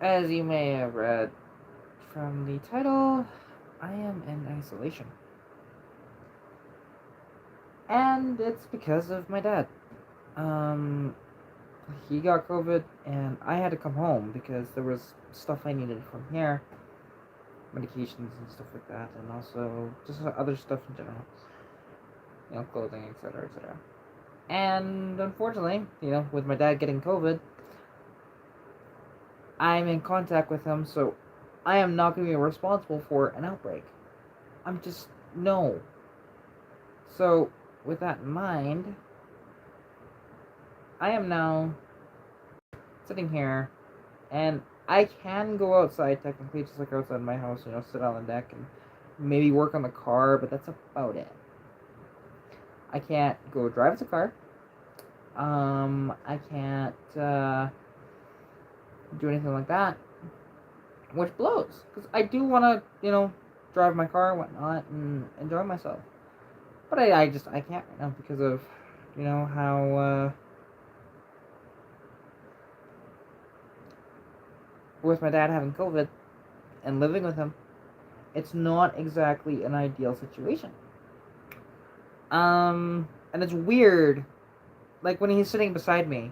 As you may have read from the title, I am in isolation. And it's because of my dad. Um, he got COVID, and I had to come home because there was stuff I needed from here, medications and stuff like that, and also just other stuff in general, clothing, etc., etc. And unfortunately, with my dad getting COVID, I'm in contact with him, so I am not going to be responsible for an outbreak. I'm just no. So, with that in mind, I am now sitting here, and I can go outside technically, just like outside my house, sit on the deck and maybe work on the car, but that's about it. I can't go drive the car. I can't do anything like that, which blows because I do want to, drive my car and whatnot and enjoy myself. But I can't right now because of, how with my dad having COVID and living with him, it's not exactly an ideal situation. And it's weird. Like when he's sitting beside me,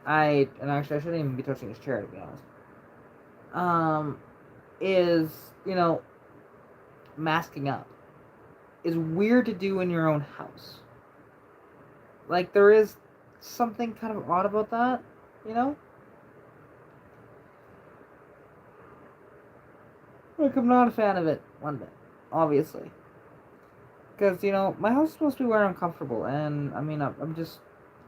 and actually I shouldn't even be touching his chair to be honest. Is masking up is weird to do in your own house. Like there is something kind of odd about that, you know. Like I'm not a fan of it one bit, obviously. Because my house is supposed to be where I'm comfortable, and I mean I'm just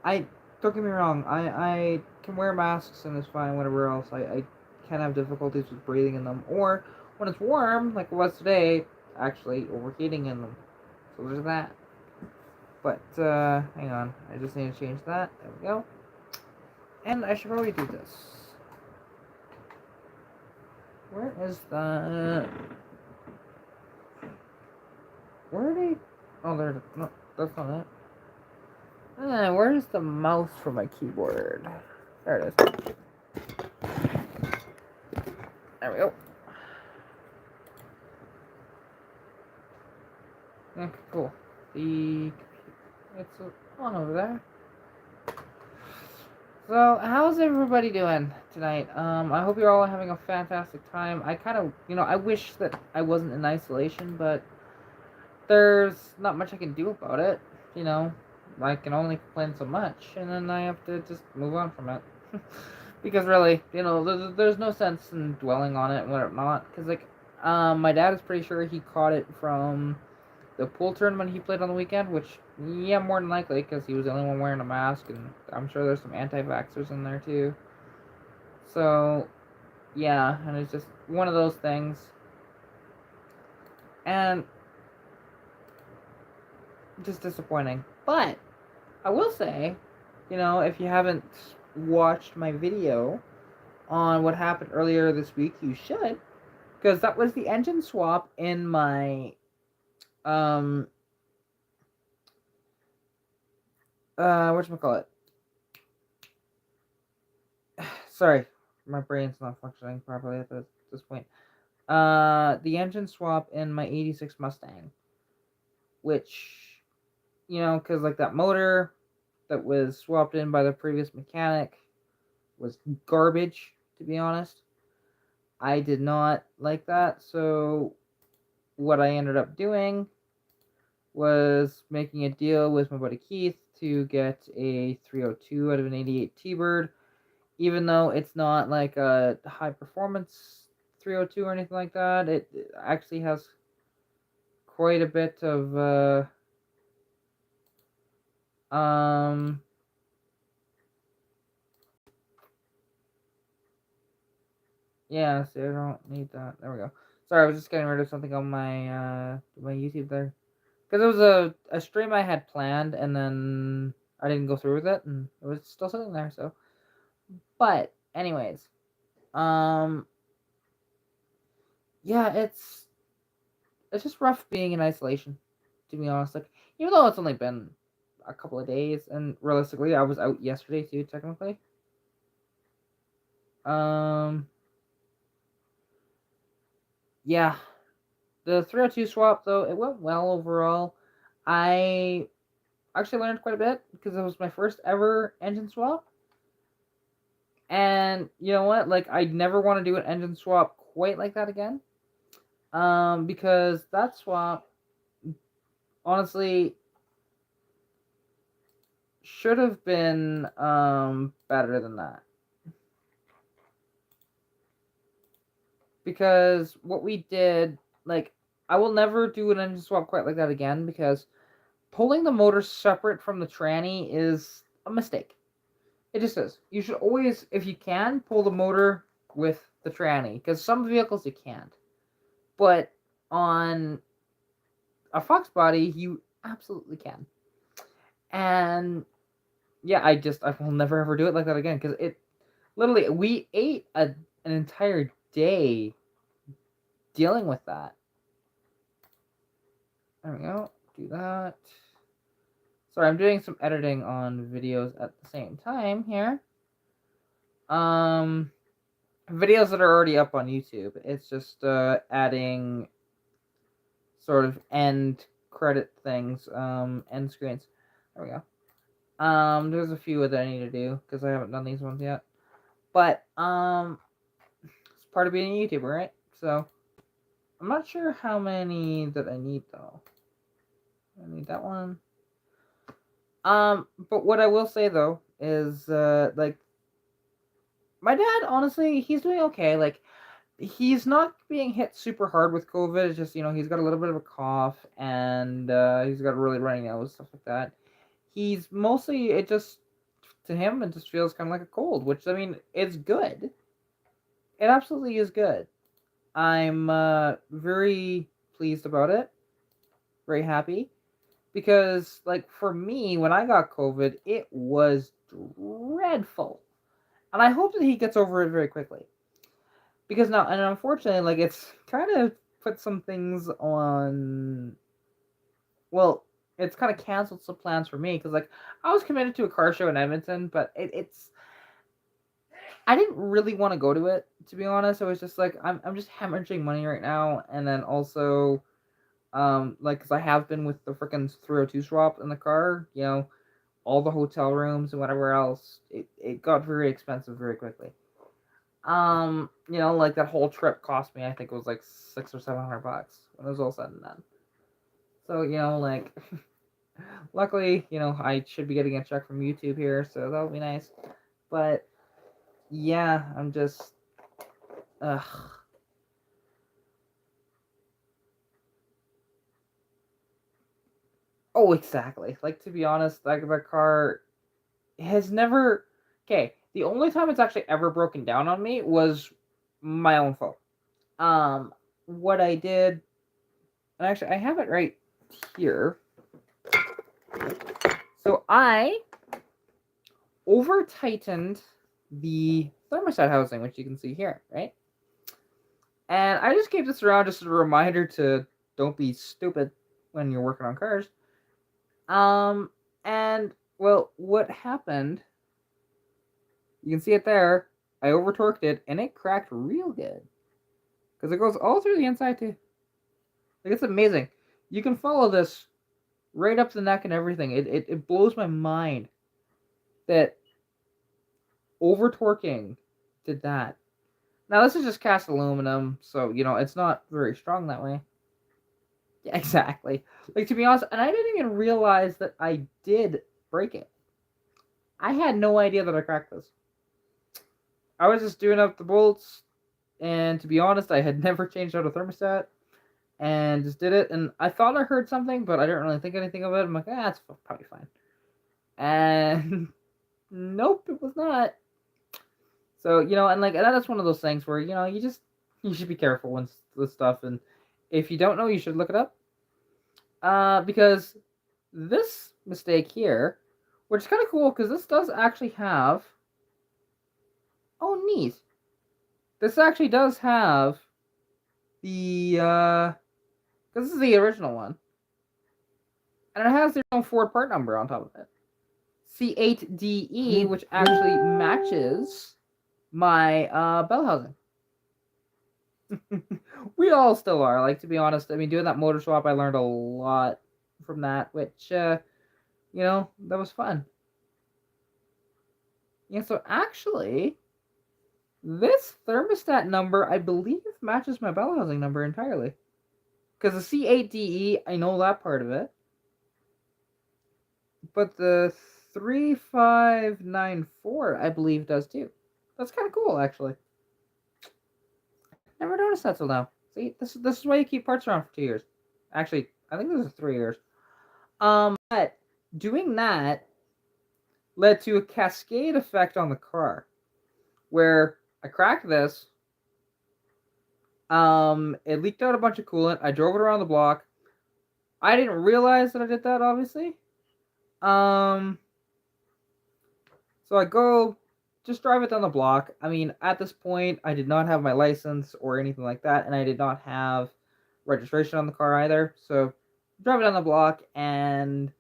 I don't get me wrong, I can wear masks and it's fine. Whatever else, I can have difficulties with breathing in them, or when it's warm like it was today, actually overheating in them. So there's that. But hang on, I just need to change that. There we go. And I should probably do this. Where is the? Where are they? Oh, there. No, that's not it. Where's the mouse for my keyboard? There it is. There we go. Okay, cool. It's on over there. So, how's everybody doing tonight? I hope you're all having a fantastic time. I kind of, I wish that I wasn't in isolation, but there's not much I can do about it. You know, I can only complain so much, and then I have to just move on from it. Because really, there's no sense in dwelling on it and whatnot. Because my dad is pretty sure he caught it from the pool tournament he played on the weekend, which, yeah, more than likely, because he was the only one wearing a mask, and I'm sure there's some anti-vaxxers in there too. So, yeah, and it's just one of those things. And just disappointing. But, I will say, if you haven't watched my video on what happened earlier this week, you should, because that was the engine swap in my, whatchamacallit, sorry, my brain's not functioning properly at this point. The engine swap in my 86 Mustang, which, because like that motor that was swapped in by the previous mechanic was garbage, to be honest. I did not like that, so what I ended up doing was making a deal with my buddy Keith to get a 302 out of an 88 T-Bird, even though it's not like a high performance 302 or anything like that. It actually has quite a bit of yeah, see, I don't need that. There we go. Sorry, I was just getting rid of something on my YouTube there. Because it was a stream I had planned, and then I didn't go through with it, and it was still sitting there, so. But, anyways. Um, yeah, it's just rough being in isolation, to be honest. Like, even though it's only been a couple of days, and realistically, I was out yesterday, too, technically. Um, yeah, the 302 swap though, it went well overall. I actually learned quite a bit because it was my first ever engine swap. And you know what? Like, I'd never want to do an engine swap quite like that again. Because that swap, honestly, should have been better than that. Because what we did, like, I will never do an engine swap quite like that again because pulling the motor separate from the tranny is a mistake. It just is. You should always, if you can, pull the motor with the tranny because some vehicles you can't. But on a Fox body, you absolutely can. And yeah, I will never ever do it like that again because it literally we ate an entire day dealing with that. There we go. Do that. Sorry, I'm doing some editing on videos at the same time here. Um, videos that are already up on YouTube. It's just adding sort of end credit things, end screens. There we go. There's a few that I need to do because I haven't done these ones yet. But it's part of being a YouTuber, right? So I'm not sure how many that I need though. I need that one. But what I will say though is like my dad, honestly, he's doing okay. Like he's not being hit super hard with COVID. It's just, he's got a little bit of a cough and he's got a really runny nose, stuff like that. He's mostly, it just, to him, it just feels kind of like a cold, which, I mean, it's good. It absolutely is good. I'm very pleased about it. Very happy. Because, like, for me, when I got COVID, it was dreadful. And I hope that he gets over it very quickly. Because now, and unfortunately, like, it's kind of put some things on. Well, it's kind of canceled some plans for me because, like, I was committed to a car show in Edmonton, but it's. I didn't really want to go to it, to be honest. I was just like, I'm just hemorrhaging money right now, and then also, like, because I have been with the freaking 302 swap in the car, all the hotel rooms and whatever else, it got very expensive very quickly. Like that whole trip cost me, I think it was like $600 or $700 when it was all said and done. So, like, luckily, I should be getting a check from YouTube here, so that'll be nice. But yeah, I'm just, ugh. Oh, exactly. Like, to be honest, like, the car has never. Okay, the only time it's actually ever broken down on me was my own fault. What I did, and actually, I have it right here. So I over tightened the thermostat housing, which you can see here, right? And I just keep this around just as a reminder to don't be stupid when you're working on cars. And well, what happened? You can see it there. I over torqued it, and it cracked real good because it goes all through the inside too. Like, it's amazing. You can follow this right up the neck and everything. It blows my mind that over torquing did that. Now this is just cast aluminum, so it's not very strong that way. Yeah, exactly. Like, to be honest, and I didn't even realize that I did break it. I had no idea that I cracked this. I was just doing up the bolts, and to be honest, I had never changed out a thermostat, and just did it. And I thought I heard something, but I didn't really think anything of it. I'm like, it's probably fine. And nope, it was not. So, and like that's one of those things where you should be careful with stuff, and if you don't know, you should look it up. Because this mistake here, which is kind of cool, because this does actually have. Oh, neat! This actually does have the because this is the original one, and it has their own Ford part number on top of it. C8DE, which actually matches my bell housing. We all still are. Like, to be honest, I mean, doing that motor swap, I learned a lot from that, which that was fun. Yeah, so actually, this thermostat number, I believe, matches my bell housing number entirely. Because the C8DE, I know that part of it. But the 3594, I believe, does too. That's kind of cool, actually. Never noticed that till now. See, this is why you keep parts around for 2 years. Actually, I think this is 3 years. But doing that led to a cascade effect on the car, where I cracked this. It leaked out a bunch of coolant. I drove it around the block. I didn't realize that I did that, obviously. So I go just drive it down the block. I mean, at this point, I did not have my license or anything like that, and I did not have registration on the car either. So drive it down the block, and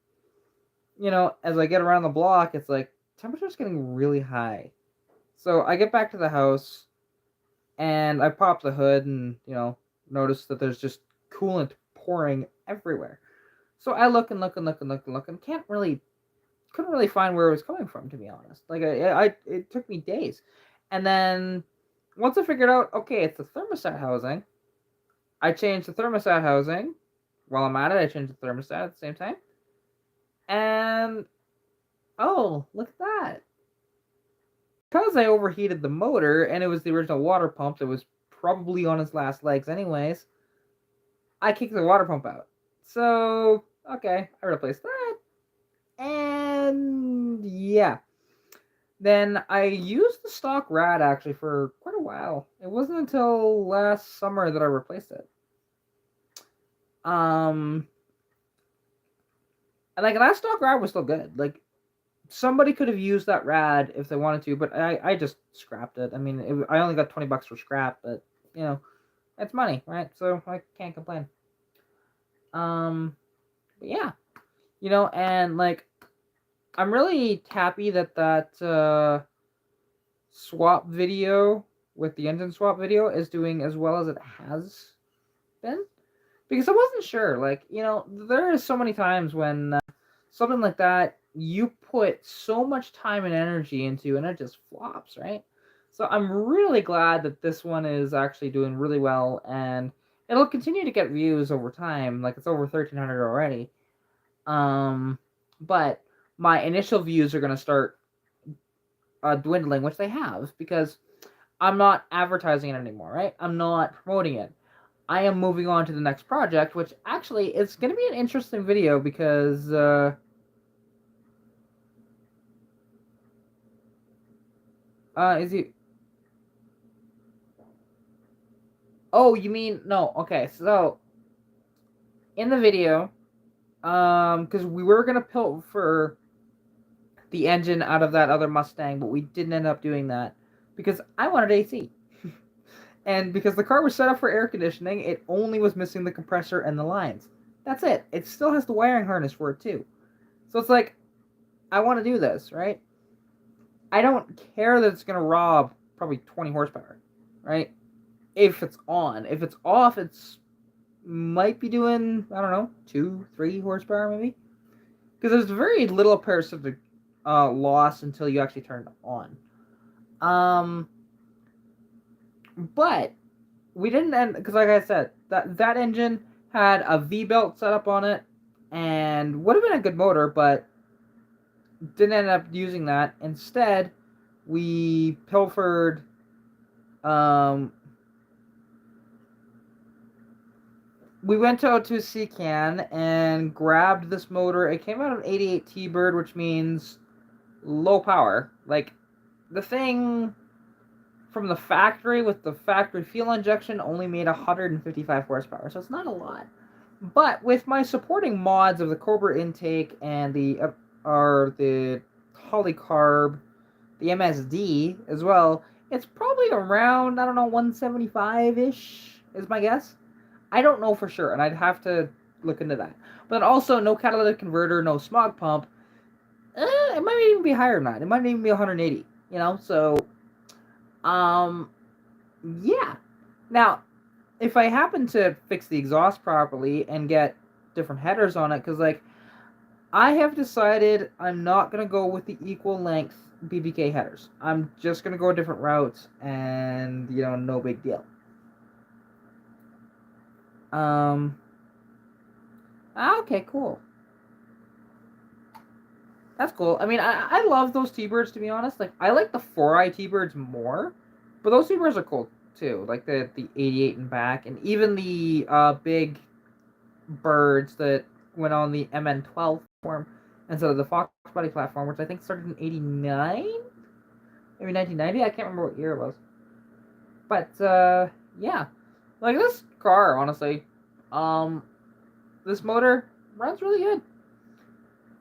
as I get around the block, it's like temperature's getting really high. So I get back to the house, and I pop the hood, and notice that there's just coolant pouring everywhere. So I look and look and look and look and look, and couldn't really find where it was coming from, to be honest. Like it took me days, and then once I figured out, okay, it's the thermostat housing. I changed the thermostat housing. While I'm at it, I changed the thermostat at the same time, and oh, look at that! Because I overheated the motor, and it was the original water pump that was probably on its last legs, anyways. I kicked the water pump out. So okay, I replaced that. And yeah. Then I used the stock rad actually for quite a while. It wasn't until last summer that I replaced it. And like that stock rad was still good. Like somebody could have used that rad if they wanted to, but I just scrapped it. I mean, I only got $20 for scrap, but it's money, right? So I can't complain. But yeah, and like I'm really happy that swap video with the engine swap video is doing as well as it has been, because I wasn't sure. Like, there are so many times when something like that you put so much time and energy into and it just flops, right? So I'm really glad that this one is actually doing really well, and it'll continue to get views over time. Like, it's over 1,300 already. But my initial views are going to start dwindling, which they have, because I'm not advertising it anymore, right? I'm not promoting it. I am moving on to the next project, which actually it's going to be an interesting video because is he? Oh, you mean no? Okay, so in the video, because we were gonna pilfer the engine out of that other Mustang, but we didn't end up doing that because I wanted AC. And because the car was set up for air conditioning, it only was missing the compressor and the lines. That's it. It still has the wiring harness for it too. So it's like, I want to do this, right? I don't care that it's going to rob probably 20 horsepower, right? If it's on. If it's off, it's might be doing, I don't know, 2-3 horsepower maybe. Because there's very little parasitic loss until you actually turn it on. But we didn't end, because like I said, that engine had a V-belt set up on it and would have been a good motor, but didn't end up using that. Instead, we pilfered we went out to Seacan and grabbed this motor. It came out of 88 T-Bird, which means low power. Like, the thing from the factory with the factory fuel injection only made 155 horsepower, so it's not a lot. But with my supporting mods of the Cobra intake and the Polycarb, the MSD as well, it's probably around, I don't know, 175-ish is my guess. I don't know for sure, and I'd have to look into that. But also, no catalytic converter, no smog pump. It might even be higher than that. It might even be 180, so Um, yeah. Now, if I happen to fix the exhaust properly and get different headers on it, because like I have decided I'm not gonna go with the equal length BBK headers. I'm just gonna go a different route, and no big deal. Um. Okay, cool. That's cool. I mean, I love those T-birds, to be honest. Like, I like the 4-eye T-birds more, but those T-birds are cool too. Like the 88 and back, and even the big birds that went on the MN12 platform instead of the Fox Body platform, which I think started in '89, maybe 1990. I can't remember what year it was. But yeah, like this car, honestly, um, this motor runs really good.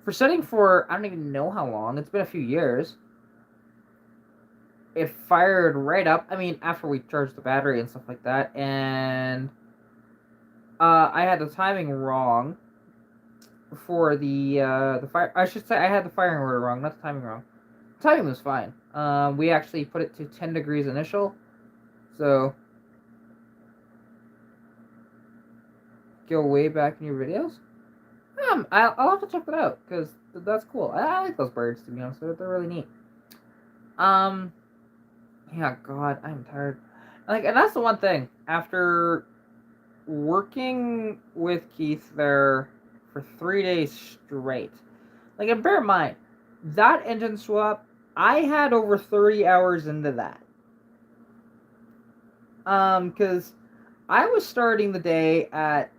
For setting for I don't even know how long. It's been a few years. It fired right up. I mean, after we charged the battery and stuff like that, and I had the timing wrong for the fire. I should say I had the firing order wrong, not the timing wrong. The timing was fine. We actually put it to 10 degrees initial, so go way back in your videos. I'll have to check that out because that's cool. I like those birds, to be honest. They're really neat. Um, yeah, God, I'm tired. Like, and that's the one thing. After working with Keith there for 3 days straight, like, and bear in mind, that engine swap, I had over 30 hours into that. Because I was starting the day at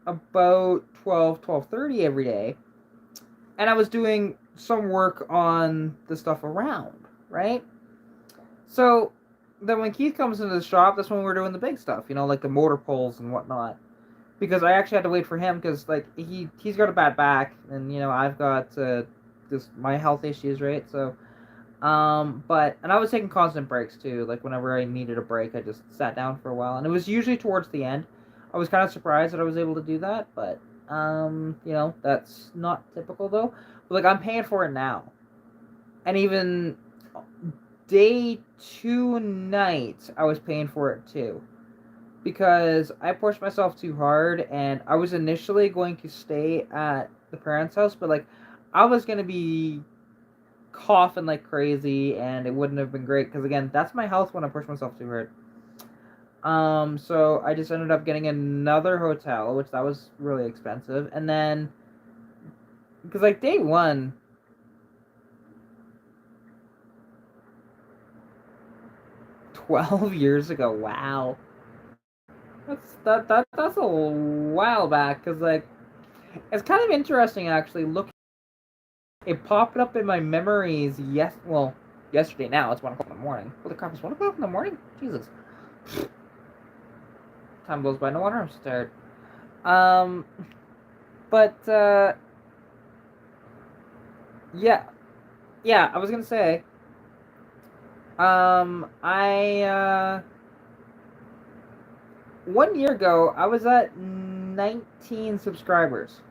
about 12:30 every day, and I was doing some work on the stuff around, right? So then when Keith comes into the shop, that's when we're doing the big stuff, like the motor pulls and whatnot. Because I actually had to wait for him because like he's got a bad back, and I've got just my health issues, right? So and I was taking constant breaks too. Like whenever I needed a break, I just sat down for a while, and it was usually towards the end. I was kind of surprised that I was able to do that, but that's not typical though. But like I'm paying for it now, and even day 2 night, I was paying for it too. Because I pushed myself too hard, and I was initially going to stay at the parents' house, but like I was gonna be coughing like crazy, and it wouldn't have been great because again, that's my health when I push myself too hard. So I just ended up getting another hotel, which that was really expensive, and then because like day one, 12 years ago, wow, that's a while back. Because like it's kind of interesting actually. Look, it popped up in my memories. Yesterday. Now it's 1 o'clock in the morning. Holy crap! It's 1 o'clock in the morning. Jesus, time goes by. No wonder I'm so tired. Um, but yeah, yeah. I was gonna say, I 1 year ago I was at 19 subscribers.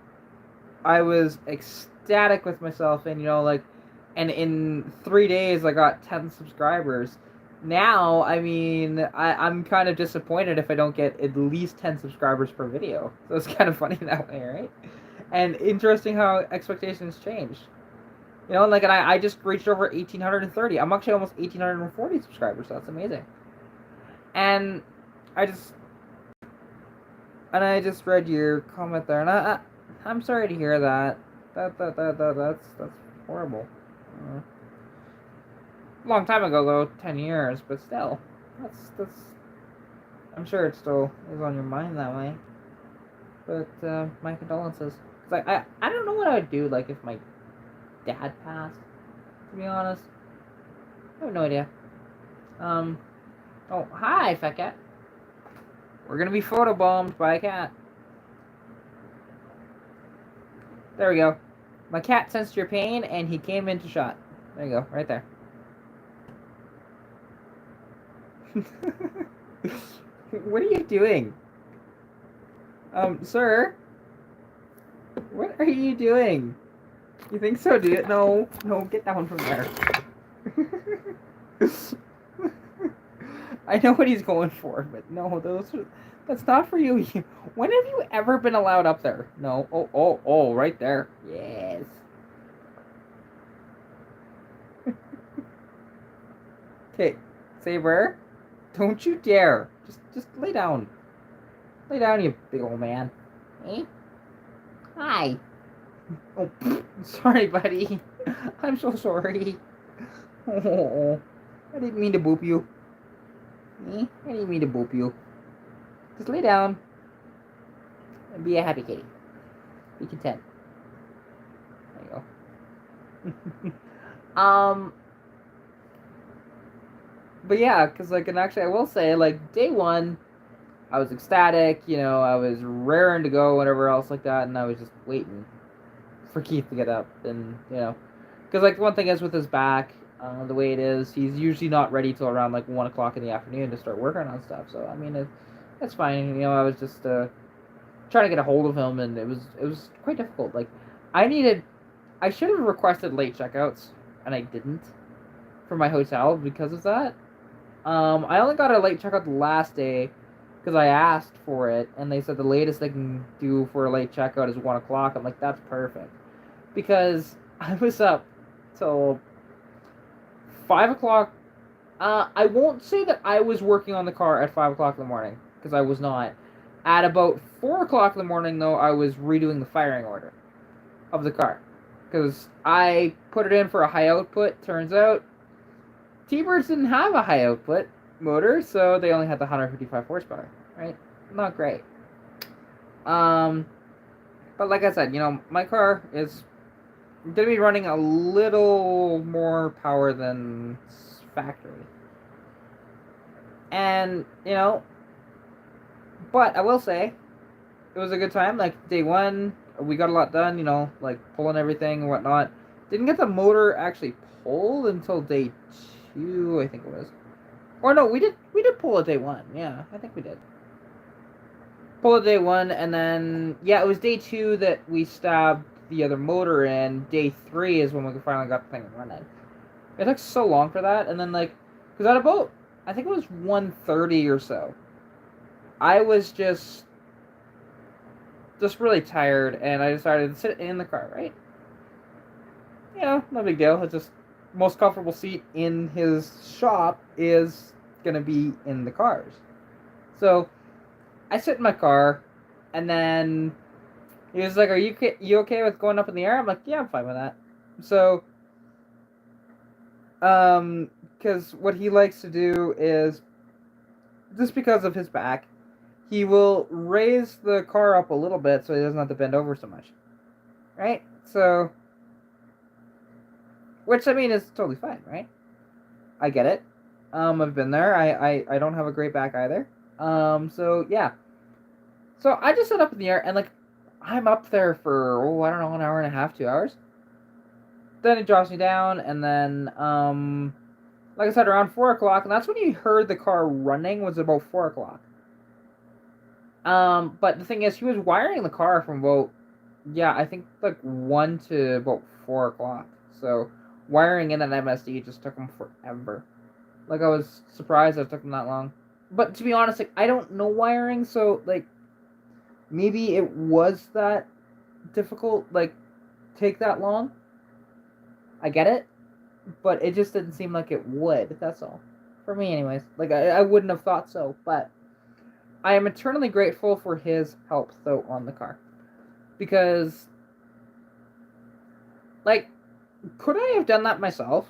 I was ecstatic with myself, and and in 3 days I got 10 subscribers. Now, I mean, I'm kind of disappointed if I don't get at least 10 subscribers per video. So it's kind of funny that way, right? And interesting how expectations change. And I just reached over 1,830. I'm actually almost 1,840 subscribers. So that's amazing. And I just I just read your comment there, and I'm sorry to hear that. That's horrible. Uh, Long time ago though, 10 years, but still, that's. I'm sure it still is on your mind that way. But my condolences. Cause I don't know what I would do like if my dad passed. To be honest, I have no idea. Um. Oh, hi, fat cat. We're gonna be photobombed by a cat. There we go. My cat sensed your pain and he came into shot. There you go, right there. What are you doing? Sir? What are you doing? You think so, dude? No, get that one from there. I know what he's going for, but no, that's not for you. When have you ever been allowed up there? No. Oh, right there. Yes. Okay, Saber, don't you dare. Just lay down. Lay down, you big old man. Eh? Hi. Oh, sorry, buddy. I'm so sorry. Oh, I didn't mean to boop you. Eh? I didn't mean to boop you. Just lay down and be a happy kitty. Be content. There you go. But yeah, because like, and actually, I will say, like, day one, I was ecstatic. You know, I was raring to go, whatever else like that, and I was just waiting for Keith to get up, and because like one thing is with his back, the way it is, he's usually not ready till around like 1 o'clock in the afternoon to start working on stuff. So I mean, that's fine. You know, I was just trying to get a hold of him, and it was quite difficult. Like, I should have requested late checkouts, and I didn't for my hotel because of that. I only got a late checkout the last day because I asked for it, and they said the latest they can do for a late checkout is 1 o'clock. I'm like, that's perfect, because I was up till 5 o'clock. I won't say that I was working on the car at 5 o'clock in the morning because I was not. At about 4 o'clock in the morning, though, I was redoing the firing order of the car because I put it in for a high output. Turns out T-Birds didn't have a high output motor, so they only had the 155 horsepower. Right? Not great. But like I said, my car is gonna be running a little more power than factory. And, but I will say, it was a good time. Like, day one, we got a lot done, like pulling everything and whatnot. Didn't get the motor actually pulled until day two, I think it was. Or no, we did pull it day one. Yeah, I think we did. Pull it day one, and then, yeah, it was day two that we stabbed the other motor in. Day three is when we finally got the thing running. It took so long for that, and then, like, because at about, I think it was 1:30 or so, I was just really tired, and I decided to sit in the car, right? No big deal. It's just most comfortable seat in his shop is gonna be in the cars. So I sit in my car, and then he was like, "Are you okay with going up in the air?" I'm like, "Yeah, I'm fine with that." So, because what he likes to do is, just because of his back, he will raise the car up a little bit so he doesn't have to bend over so much, right? So, which I mean is totally fine, right? I get it. I've been there. I don't have a great back either. So yeah. So I just sit up in the air, and like, I'm up there for, I don't know, an hour and a half, 2 hours. Then it drops me down, and then like I said, around 4 o'clock, and that's when you heard the car running, was about 4 o'clock. But the thing is, he was wiring the car from about, yeah, I think like 1 to about 4 o'clock. So wiring in an MSD just took him forever. Like, I was surprised it took him that long. But to be honest, like, I don't know wiring, so like, maybe it was that difficult, like, take that long. I get it, but it just didn't seem like it would. That's all. For me, anyways. Like, I wouldn't have thought so, but I am eternally grateful for his help, though, on the car. Because, like, could I have done that myself?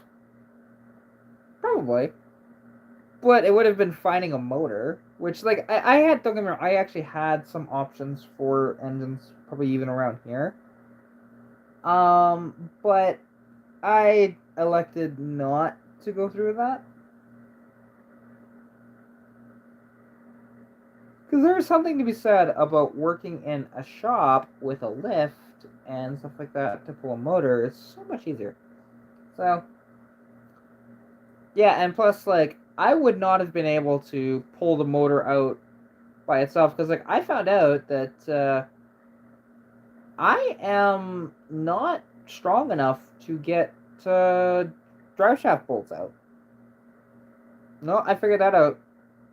Probably. But it would have been finding a motor, which, like, I had, don't get me wrong, I actually had some options for engines, probably even around here. But I elected not to go through that. Because there's something to be said about working in a shop with a lift and stuff like that to pull a motor. It's so much easier. So, yeah, and plus, like, I would not have been able to pull the motor out by itself, because, like, I found out that I am not strong enough to get drive shaft bolts out. No, I figured that out.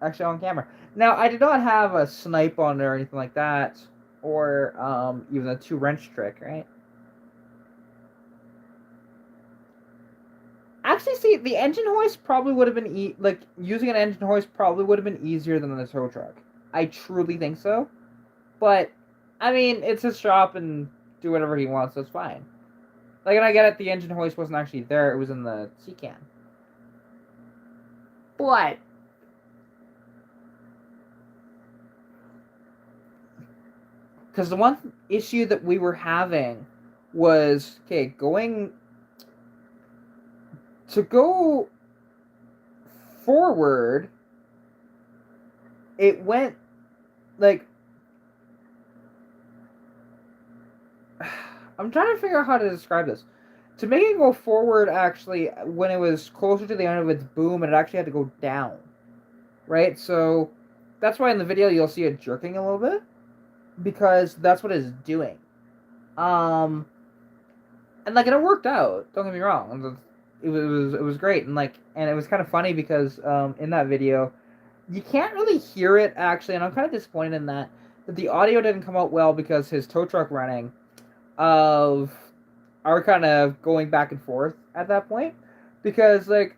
actually on camera. Now, I did not have a snipe on it or anything like that, or even a 2-wrench trick, right? Actually, see, the engine hoist probably would have been like using an engine hoist probably would have been easier than the tow truck. I truly think so. But I mean, it's his shop and do whatever he wants, so it's fine. Like, and I get it, the engine hoist wasn't actually there; it was in the sea can. But because the one issue that we were having was going to go forward. It went like I'm trying to figure out how to describe this. To make it go forward, actually, when it was closer to the end of its boom, it actually had to go down, right? So that's why in the video you'll see it jerking a little bit, because that's what it's doing. Um, and like, it worked out. Don't get me wrong. It was great, and it was kind of funny because in that video, you can't really hear it actually, and I'm kind of disappointed in that the audio didn't come out well because his tow truck running of are kind of going back and forth at that point, because like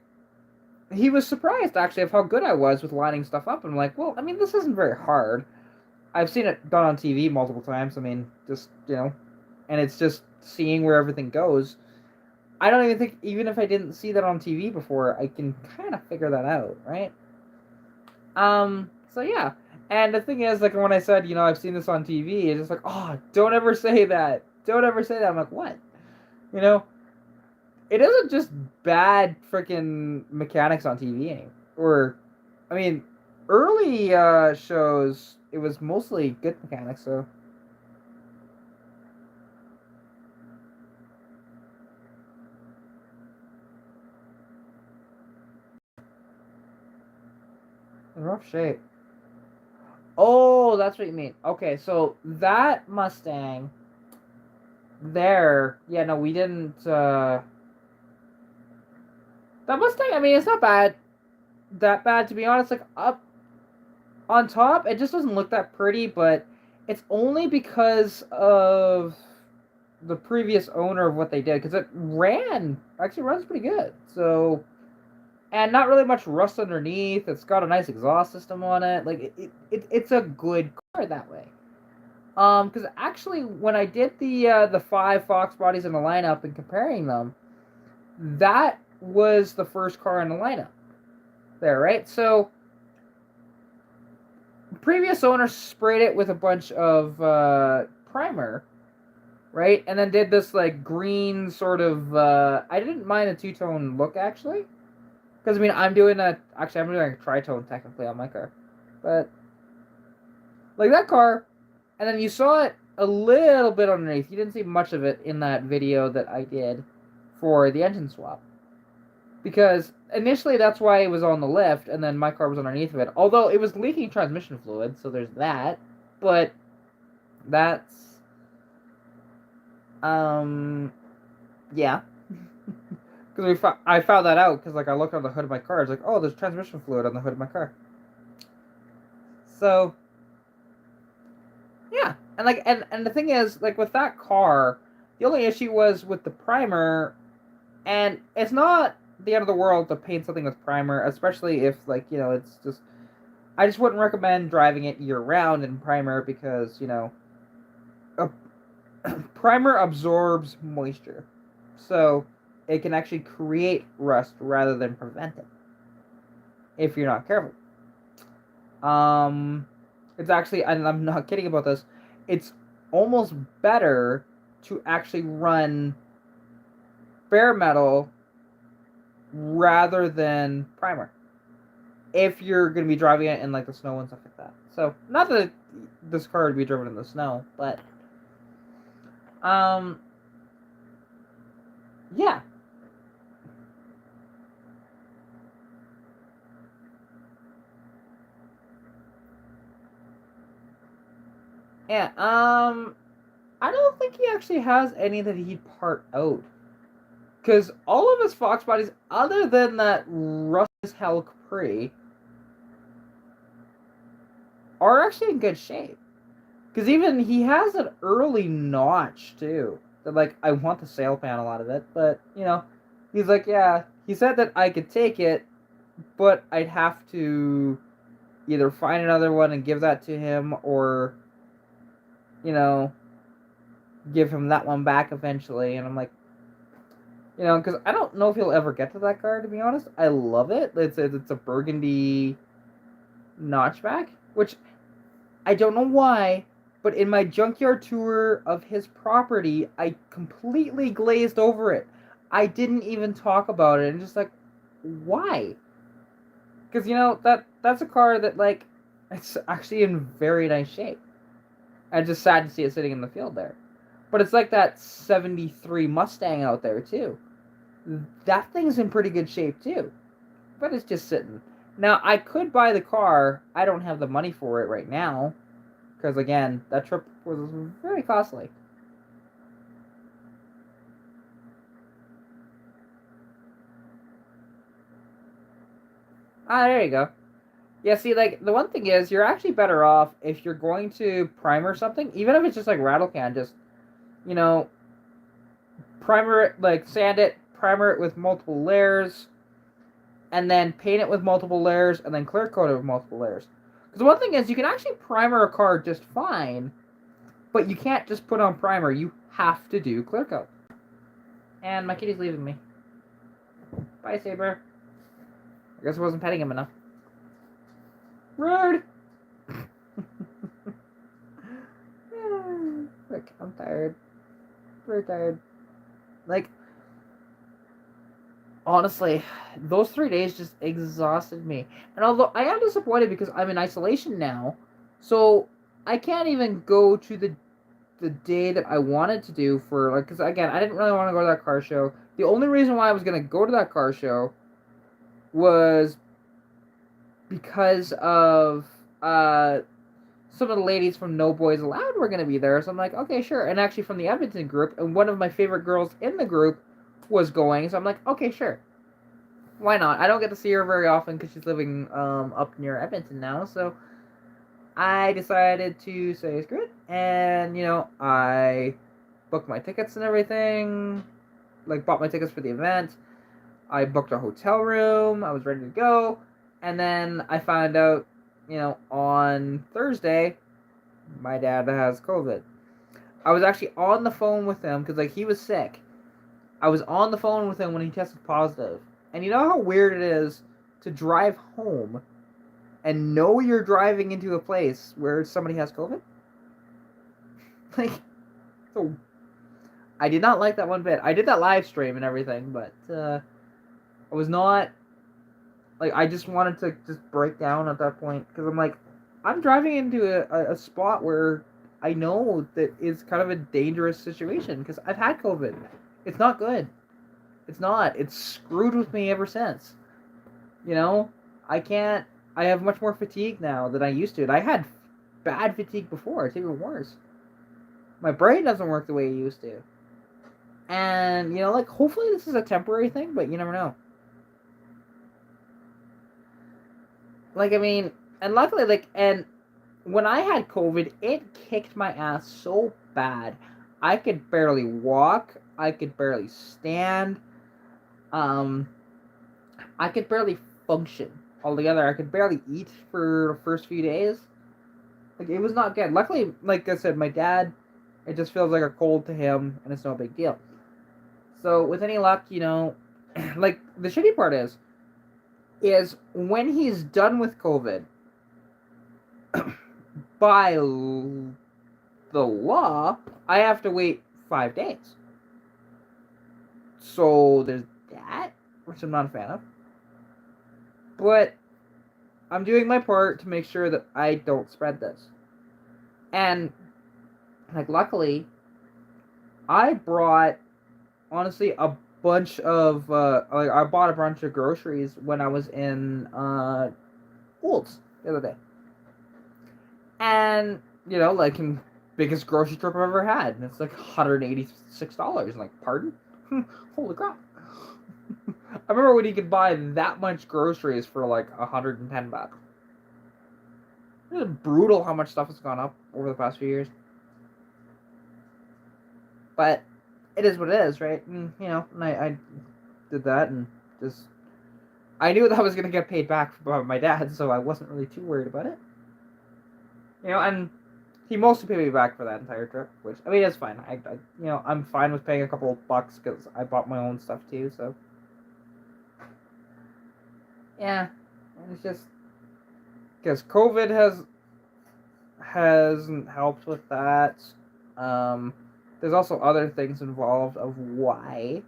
he was surprised actually of how good I was with lining stuff up. And I'm like, well, I mean, this isn't very hard. I've seen it done on TV multiple times. I mean, just and it's just seeing where everything goes. I don't even think, even if I didn't see that on TV before, I can kind of figure that out, right? So yeah. And the thing is, like, when I said, I've seen this on TV, it's just like, oh, don't ever say that. Don't ever say that. I'm like, what? You know, it isn't just bad freaking mechanics on TV anymore. Or, I mean, early shows, it was mostly good mechanics, so. In rough shape. Oh, that's what you mean. Okay, so that Mustang there, yeah, no, we didn't, that Mustang, I mean, it's not bad, that bad, to be honest. Like, up on top, it just doesn't look that pretty, but it's only because of the previous owner of what they did, because it actually runs pretty good, so, and not really much rust underneath. It's got a nice exhaust system on it. Like, it's a good car that way. Because actually, when I did the 5 Fox bodies in the lineup and comparing them, that was the first car in the lineup there, right? So previous owner sprayed it with a bunch of primer, right? And then did this like green sort of I didn't mind a two-tone look actually, because I mean, I'm doing a tritone technically on my car, but like that car, and then you saw it a little bit underneath. You didn't see much of it in that video that I did for the engine swap, because initially that's why it was on the lift, and then my car was underneath of it. Although it was leaking transmission fluid, so there's that. But that's yeah, because I found that out because like I looked on the hood of my car. It's like, oh, there's transmission fluid on the hood of my car. So yeah, and like and the thing is, like with that car, the only issue was with the primer, and it's not the end of the world to paint something with primer, especially if like it's just. I just wouldn't recommend driving it year round in primer because a primer absorbs moisture, so it can actually create rust rather than prevent it if you're not careful. It's actually, and I'm not kidding about this, it's almost better to actually run bare metal rather than primer if you're going to be driving it in like the snow and stuff like that. So not that this car would be driven in the snow, but yeah. Yeah, I don't think he actually has any that he'd part out. Because all of his Fox bodies, other than that rust as hell Capri, are actually in good shape. Because even he has an early notch too. That like I want the sail panel out of it, but he's like, yeah. He said that I could take it, but I'd have to either find another one and give that to him, or you know, give him that one back eventually. And I'm like, because I don't know if he'll ever get to that car. To be honest, I love it. It's a burgundy notchback, which I don't know why, but in my junkyard tour of his property, I completely glazed over it. I didn't even talk about it, and just like, why? Because that's a car that like it's actually in very nice shape. I'm just sad to see it sitting in the field there. But it's like that '73 Mustang out there too. That thing's in pretty good shape too, but it's just sitting. Now I could buy the car. I don't have the money for it right now. Because again, that trip was very costly. Ah, there you go. Yeah, see, like, the one thing is, you're actually better off if you're going to primer something, even if it's just like rattle can, just, you know, primer it, like, sand it, primer it with multiple layers, and then paint it with multiple layers, and then clear coat it with multiple layers. Because the one thing is, you can actually primer a car just fine, but you can't just put on primer. You have to do clear coat. And my kitty's leaving me. Bye, Saber. I guess I wasn't petting him enough. Rude! Look, I'm tired. Very tired. Like, honestly, those 3 days just exhausted me. And although I am disappointed because I'm in isolation now, so I can't even go to the day that I wanted to do for, like, because again, I didn't really want to go to that car show. The only reason why I was going to go to that car show was because of some of the ladies from No Boys Allowed were going to be there. So I'm like, okay, sure. And actually from the Edmonton group, and one of my favorite girls in the group was going. So I'm like, okay, sure. Why not? I don't get to see her very often because she's living up near Edmonton now. So I decided to say screw it. And, I booked my tickets and everything. Like, bought my tickets for the event. I booked a hotel room. I was ready to go. And then I found out, on Thursday, my dad has COVID. I was actually on the phone with him because, like, he was sick. I was on the phone with him when he tested positive. And you know how weird it is to drive home and know you're driving into a place where somebody has COVID? Like, so I did not like that one bit. I did that live stream and everything, but I was not, like, I just wanted to just break down at that point because I'm like, I'm driving into a spot where I know that it's kind of a dangerous situation because I've had COVID. It's not good. It's not. It's screwed with me ever since. I can't. I have much more fatigue now than I used to. And I had bad fatigue before. It's even worse. My brain doesn't work the way it used to. And, like, hopefully this is a temporary thing, but you never know. Like, I mean, and luckily, like, and when I had COVID, it kicked my ass so bad. I could barely walk. I could barely stand. Um, I could barely function altogether. I could barely eat for the first few days. Like, it was not good. Luckily, like I said, my dad, it just feels like a cold to him, and it's no big deal. So, with any luck, like, the shitty part is when he's done with COVID, by the law, I have to wait 5 days. So there's that, which I'm not a fan of. But I'm doing my part to make sure that I don't spread this. And, like, luckily, I brought, honestly, a bunch of, like, I bought a bunch of groceries when I was in, Olds the other day. And, like, biggest grocery trip I've ever had. And it's like $186. I'm like, pardon? Holy crap. I remember when you could buy that much groceries for like $110. It's brutal how much stuff has gone up over the past few years. But it is what it is, right? And, and I did that and just... I knew that I was going to get paid back by my dad, so I wasn't really too worried about it. And he mostly paid me back for that entire trip, which, I mean, it's fine. I'm fine with paying a couple of bucks because I bought my own stuff too, so... Yeah, and it's just... Because COVID hasn't helped with that. There's also other things involved of why.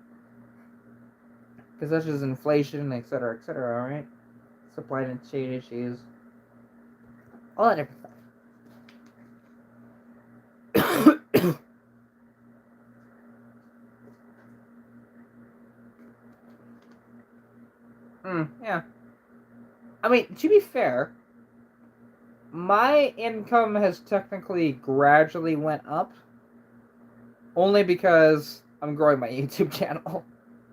Because that's just inflation, etc., right? Supply chain issues. All that different stuff. Yeah. I mean, to be fair, my income has technically gradually went up. Only because I'm growing my YouTube channel.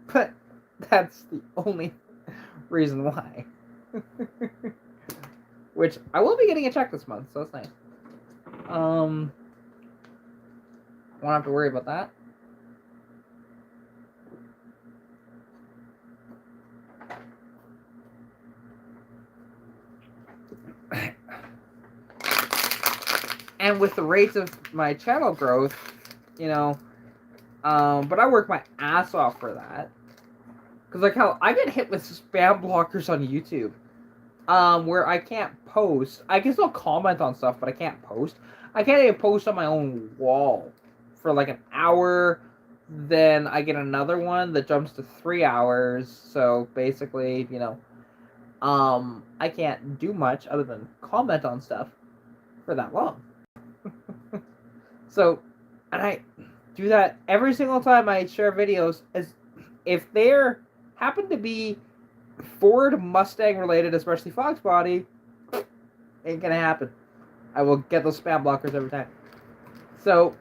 But that's the only reason why. Which, I will be getting a check this month, so that's nice. Won't have to worry about that. And with the rates of my channel growth, but I work my ass off for that. Because, like, how I get hit with spam blockers on YouTube. Where I can't post. I can still comment on stuff, but I can't post. I can't even post on my own wall for like an hour. Then I get another one that jumps to 3 hours. So basically, I can't do much other than comment on stuff for that long. So, and I do that every single time I share videos. As if they're happen to be Ford Mustang related, especially Fox Body, ain't gonna happen. I will get those spam blockers every time. So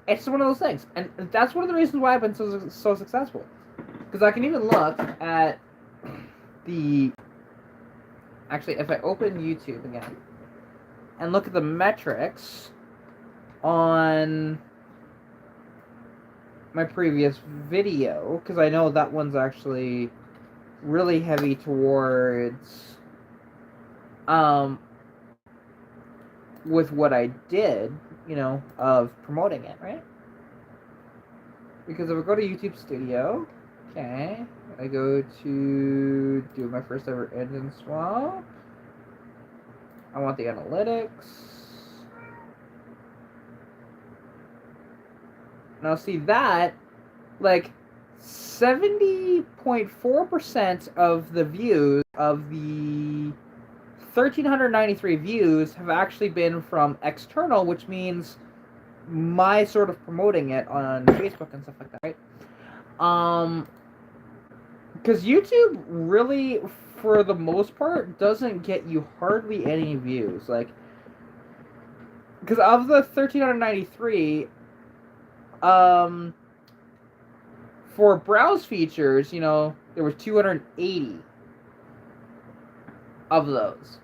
it's one of those things, and that's one of the reasons why I've been so successful. Because I can even look at the... Actually, if I open YouTube again and look at the metrics on my previous video, because I know that one's actually really heavy towards with what I did, of promoting it, right? Because if I go to YouTube Studio, okay, I go to do my first ever engine swap. I want the analytics. Now see that, like, 70.4% of the views of the 1,393 views have actually been from external, which means my sort of promoting it on Facebook and stuff like that, right? Because YouTube really, for the most part, doesn't get you hardly any views. Like, because of the 1,393, for browse features, there were 280 of those.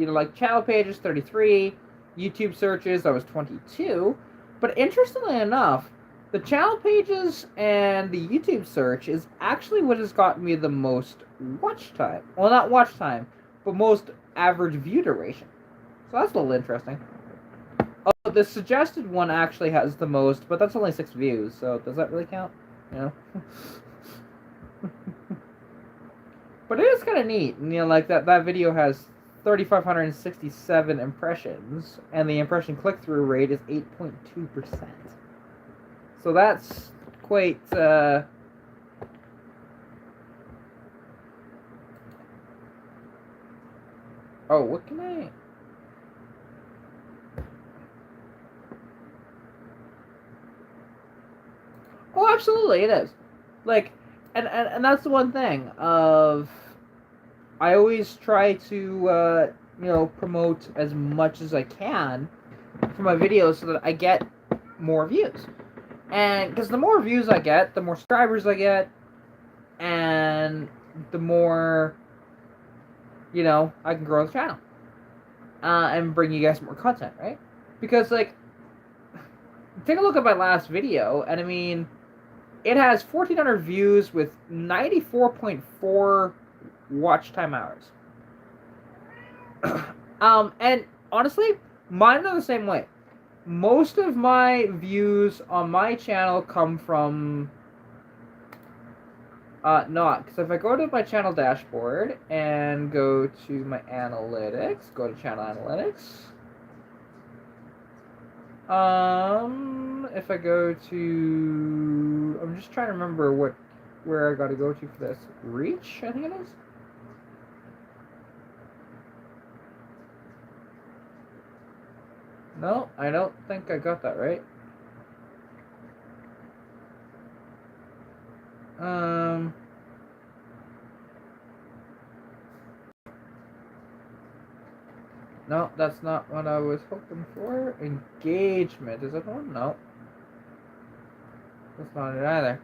Like channel pages, 33, YouTube searches, that was 22. But interestingly enough, the channel pages and the YouTube search is actually what has gotten me the most watch time. Well, not watch time, but most average view duration. So that's a little interesting. Oh, the suggested one actually has the most, but that's only 6 views, so does that really count? But it is kind of neat. Like that video has 3,567 impressions, and the impression click-through rate is 8.2%. So that's quite, oh, what can I... Oh, absolutely, it is. Like, and that's the one thing of... I always try to, promote as much as I can for my videos so that I get more views. And because the more views I get, the more subscribers I get, and the more, I can grow the channel. And bring you guys more content, right? Because, like, take a look at my last video, and I mean, it has 1,400 views with 94.4 watch time hours. And honestly, mine are the same way. Most of my views on my channel come from not, because if I go to my channel dashboard and go to my analytics, go to channel analytics. If I go to, I'm just trying to remember where I got to go to for this. Reach, I think it is. No, I don't think I got that right. No, that's not what I was hoping for. Engagement, is that one? No. That's not it either.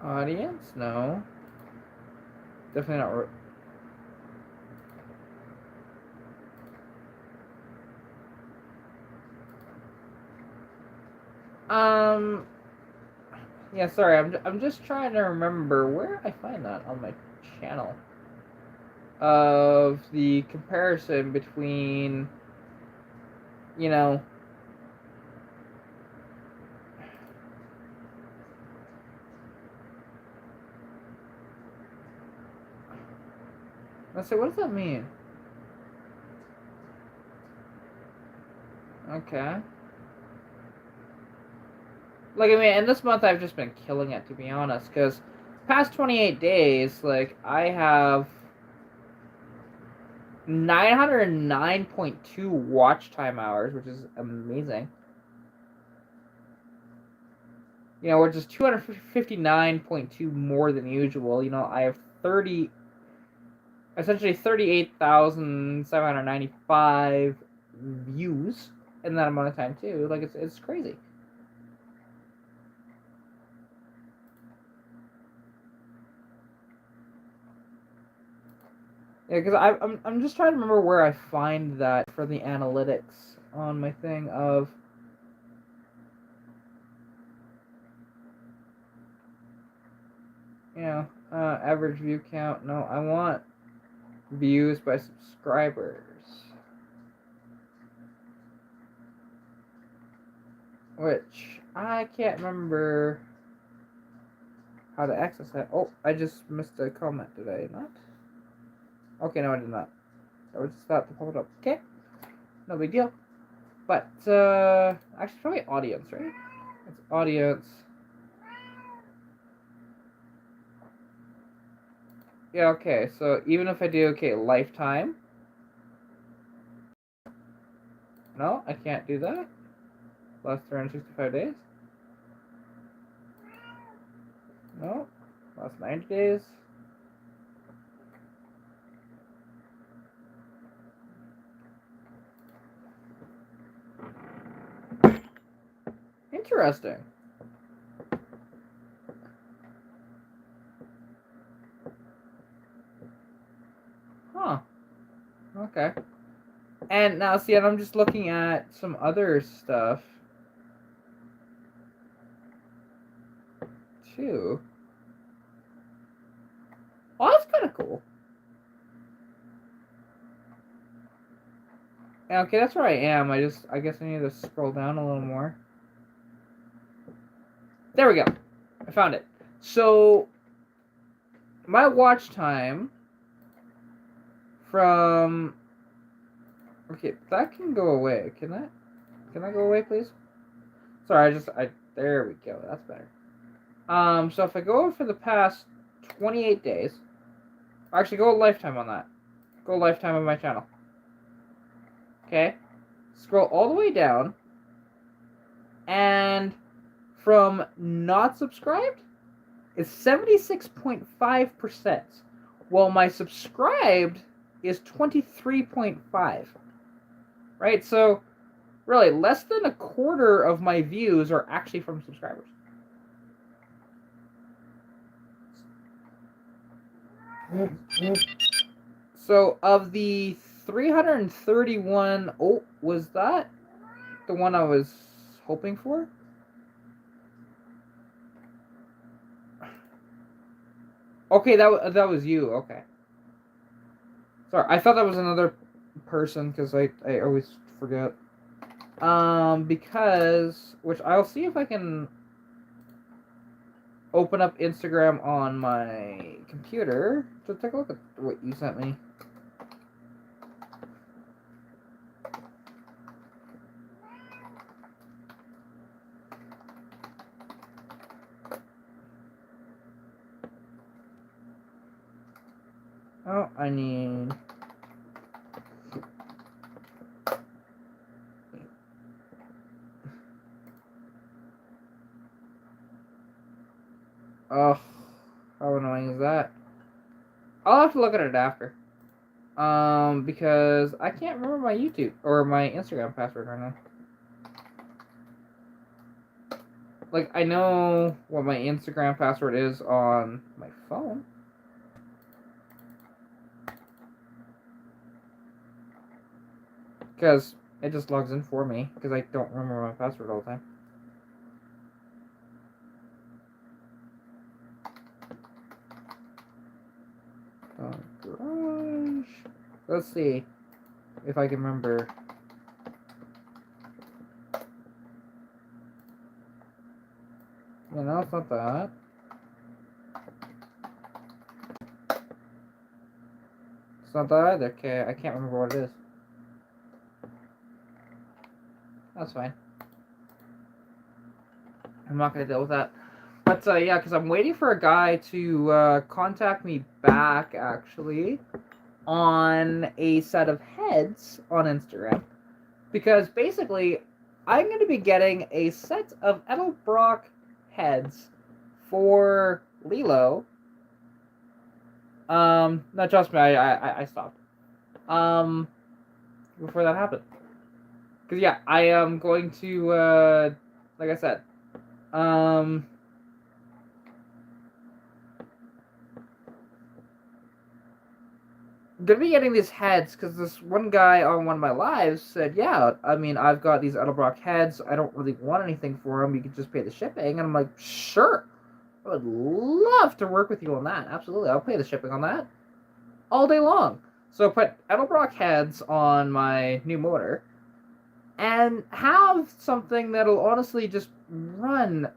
Audience? No. Definitely not. Yeah, sorry, I'm just trying to remember where I find that on my channel. Of the comparison between, let's say, what does that mean? Okay. Like, I mean, and this month I've just been killing it, to be honest, because past 28 days, like, I have 909.2 watch time hours, which is amazing. Which is 259.2 more than usual. I have essentially 38,795 views in that amount of time, too. Like, it's crazy. Yeah, because I'm just trying to remember where I find that for the analytics on my thing of. Average view count. No, I want views by subscribers. Which I can't remember how to access that. Oh, I just missed a comment, did I not? Okay, no, I did not. I was just about to pop it up. Okay, no big deal. But, actually, probably audience, right? It's audience. Yeah, okay, so even if I do, lifetime. No, I can't do that. Last 365 days. No, last 90 days. Interesting. Huh. Okay. And now, see, and I'm just looking at some other stuff, too. Oh, that's kind of cool. Yeah, okay, that's where I am. I guess I need to scroll down a little more. There we go. I found it. So, my watch time from... Okay, that can go away. Can that go away, please? Sorry, there we go. That's better. So if I go for the past 28 days... Actually, go lifetime on that. Go lifetime on my channel. Okay? Scroll all the way down. And from not subscribed, it's 76.5%. While my subscribed is 23.5%. Right? So, really, less than a quarter of my views are actually from subscribers. So, of the 331, oh, was that the one I was hoping for? Okay, that was you. Okay. Sorry, I thought that was another person because I always forget. Because which I'll see if I can open up Instagram on my computer to take a look at what you sent me. Oh, I need. Oh, how annoying is that? I'll have to look at it after. Because I can't remember my YouTube or my Instagram password right now. Like, I know what my Instagram password is on my phone. Because it just logs in for me. Because I don't remember my password all the time. Garage. Let's see if I can remember. Yeah, no, it's not that. It's not that either. Okay, I can't remember what it is. That's fine. I'm not gonna deal with that. But yeah, because I'm waiting for a guy to contact me back, actually, on a set of heads on Instagram. Because basically, I'm going to be getting a set of Edelbrock heads for Lilo. No, trust me, I stopped. Before that happened. Because, yeah, I am going to, like I said, gonna be getting these heads because this one guy on one of my lives said, "Yeah, I mean, I've got these Edelbrock heads. I don't really want anything for them. You could just pay the shipping." And I'm like, "Sure, I would love to work with you on that. Absolutely, I'll pay the shipping on that all day long." So I put Edelbrock heads on my new motor and have something that'll honestly just run.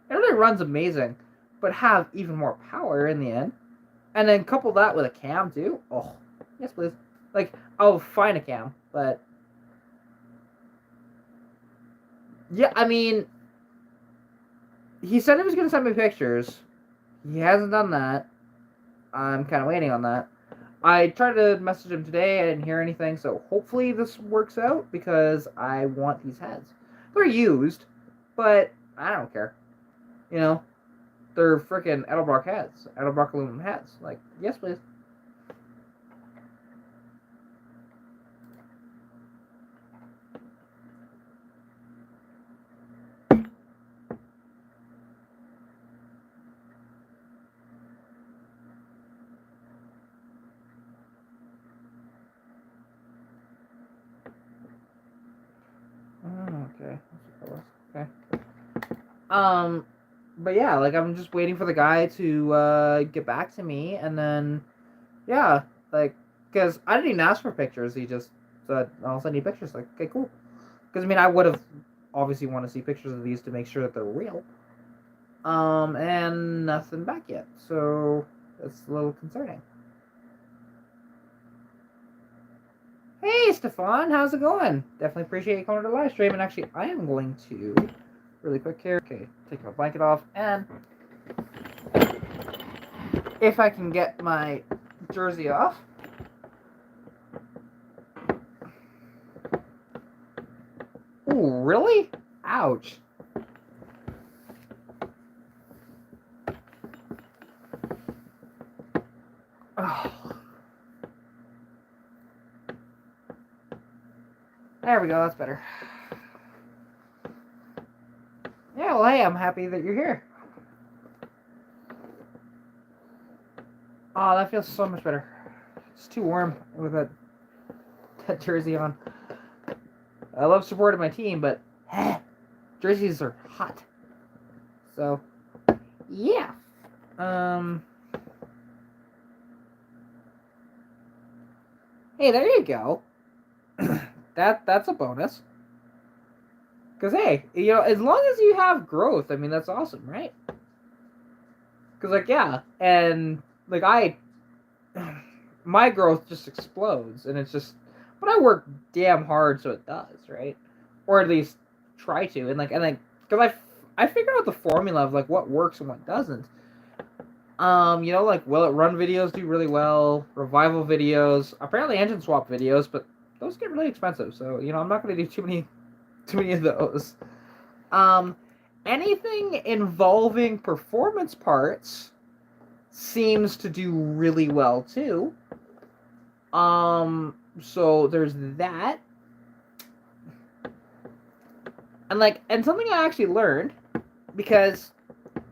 It really runs amazing, but have even more power in the end. And then couple that with a cam too. Oh, yes, please. Like, I'll find a cam, but yeah, I mean, he said he was gonna send me pictures. He hasn't done that. I'm kind of waiting on that. I tried to message him today. I didn't hear anything, so hopefully this works out because I want these heads. They're used, but I don't care. You know, they're freaking Edelbrock heads, Edelbrock aluminum heads. Like, yes, please. Oh, okay. Okay. But yeah, like I'm just waiting for the guy to get back to me, and then yeah, like because I didn't even ask for pictures. He just said, "I'll send you pictures." Like, okay, cool. Because I mean, I would have obviously want to see pictures of these to make sure that they're real. And nothing back yet, so that's a little concerning. Hey, Stefan, how's it going? Definitely appreciate you coming to the live stream. And actually, I am going to really quick here. Okay, take my blanket off, and if I can get my jersey off. Ooh, really? Ouch. Oh. There we go, that's better. Yeah, well, hey, I'm happy that you're here. Oh, that feels so much better. It's too warm with that jersey on. I love supporting my team, but jerseys are hot. So, yeah. Hey, there you go. That's a bonus. Cause hey, as long as you have growth, I mean that's awesome, right? Cause like yeah, and like my growth just explodes, and it's just, but I work damn hard, so it does, right? Or at least try to, because I figured out the formula of like what works and what doesn't. Like will it run videos do really well, revival videos, apparently engine swap videos, but those get really expensive, so I'm not gonna do too many of those. Um, Anything involving performance parts seems to do really well too. So there's that. And something I actually learned, because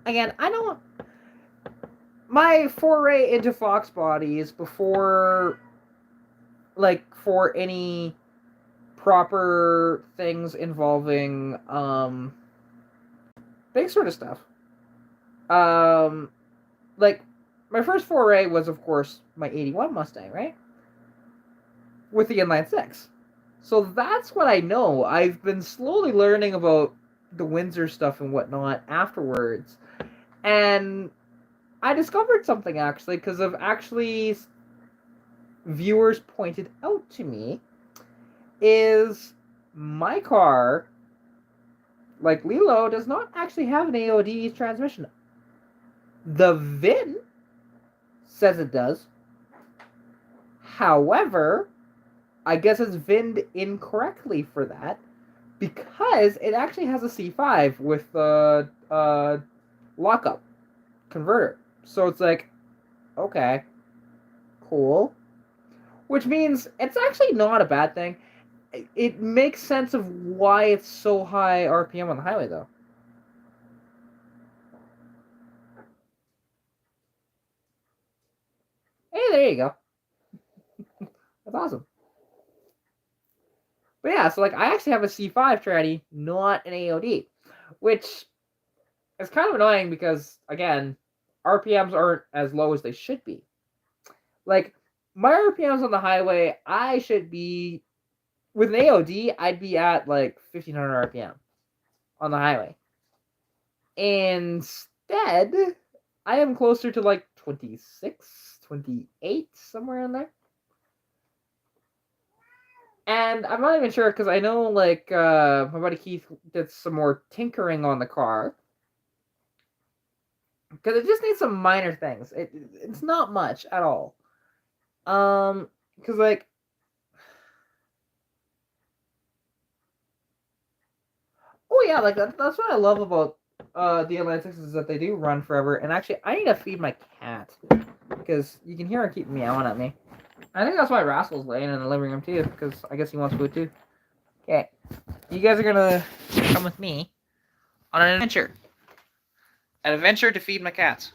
again, I don't my foray into Fox bodies before, like, for any proper things involving big sort of stuff. Um like my first foray was of course my 81 Mustang, right? With the inline 6. So that's what I know. I've been slowly learning about the Windsor stuff and whatnot afterwards. And I discovered something actually, because of actually viewers pointed out to me, is my car, like Lilo, does not actually have an AOD transmission. The VIN says it does. However, I guess it's VIN'd incorrectly for that, because it actually has a C5 with a lockup converter. So it's like, okay, cool. Which means it's actually not a bad thing. It makes sense of why it's so high RPM on the highway, though. Hey, there you go. That's awesome. But yeah, so like I actually have a C5 tranny, not an AOD, which is kind of annoying because again, RPMs aren't as low as they should be. Like my RPMs on the highway, I should be with an AOD, I'd be at like 1500 RPM on the highway. Instead, I am closer to like 26, 28, somewhere in there. And I'm not even sure because I know like my buddy Keith did some more tinkering on the car. Because it just needs some minor things. It's not much at all. Because like, oh yeah, like that's what I love about the Atlantics is that they do run forever. And actually, I need to feed my cat because you can hear her keep meowing at me. I think that's why Rascal's laying in the living room too, because I guess he wants food too. Okay, you guys are gonna come with me on an adventure. An adventure to feed my cats.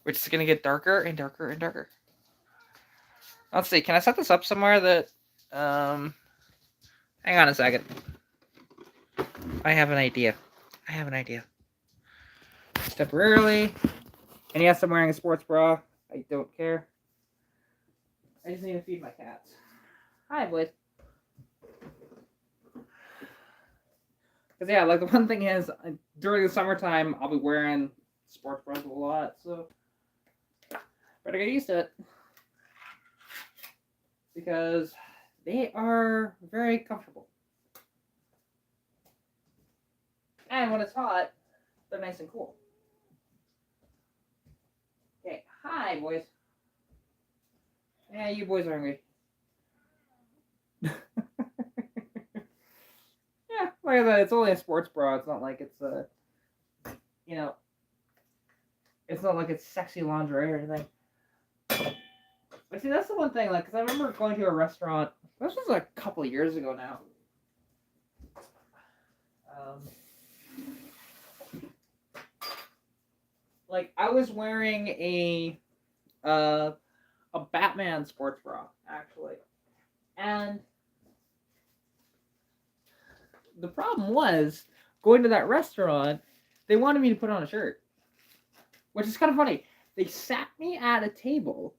Which is gonna get darker and darker and darker. Let's see. Can I set this up somewhere that? Hang on a second. I have an idea. Temporarily. And yes, I'm wearing a sports bra. I don't care. I just need to feed my cats. Hi, boys. Because yeah, like the one thing is, during the summertime, I'll be wearing sports bras a lot, so better get used to it. Because they are very comfortable. And when it's hot, they're nice and cool. Okay, hi, boys. Yeah, you boys are hungry. Yeah, like I said, it's only a sports bra. It's not like it's it's not like it's sexy lingerie or anything. But see, that's the one thing, like, because I remember going to a restaurant. This was a couple of years ago now. Like, I was wearing uh, a Batman sports bra, actually. And the problem was, going to that restaurant, they wanted me to put on a shirt. Which is kind of funny. They sat me at a table,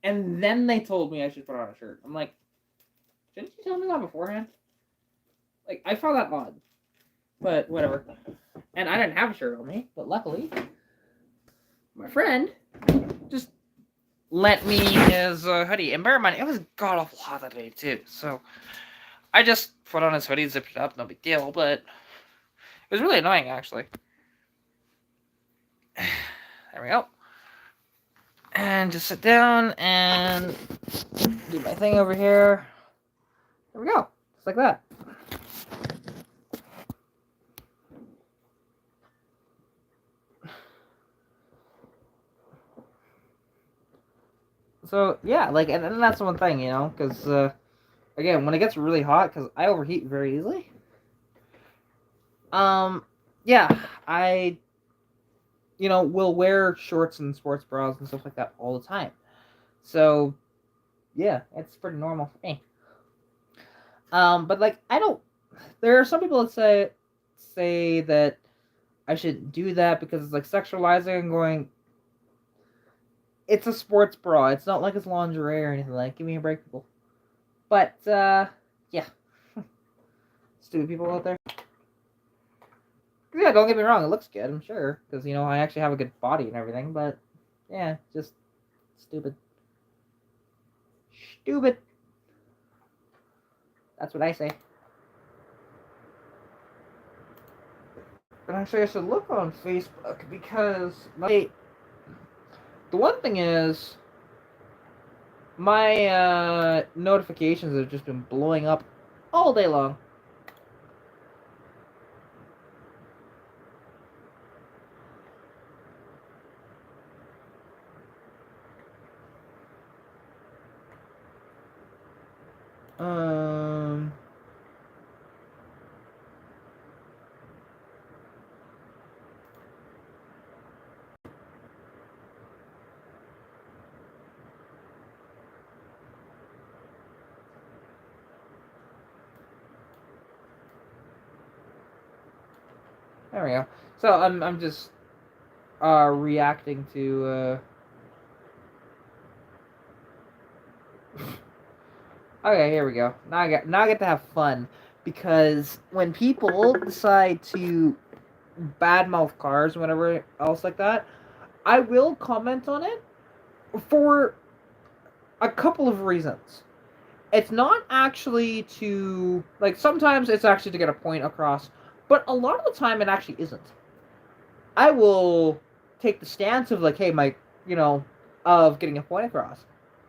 and then they told me I should put on a shirt. I'm like, didn't you tell me that beforehand? Like, I found that odd. But whatever. And I didn't have a shirt on me, but luckily, my friend just lent me his hoodie. And bear in mind, it was god awful hot that day too. So I just put on his hoodie, zipped it up, no big deal. But it was really annoying, actually. There we go. And just sit down and do my thing over here. There we go. Just like that. So, yeah, like, and that's one thing, you know, because, again, when it gets really hot, because I overheat very easily, yeah, I, you know, will wear shorts and sports bras and stuff like that all the time. So, yeah, it's pretty normal for me. But, like, there are some people that say that I shouldn't do that because it's, like, sexualizing and going, it's a sports bra. It's not like it's lingerie or anything. Like, give me a break, people. But, yeah. Stupid people out there. Yeah, don't get me wrong. It looks good, I'm sure. Because, you know, I actually have a good body and everything. But, yeah, just stupid. Stupid. That's what I say. And actually, I should look on Facebook because the one thing is, my notifications have just been blowing up all day long. There we go. So I'm just reacting to Okay, here we go. Now I get to have fun because when people decide to badmouth cars or whatever else like that, I will comment on it for a couple of reasons. It's not actually to, like, sometimes it's actually to get a point across, but a lot of the time it actually isn't. I will take the stance of, like, hey, you know, of getting a point across.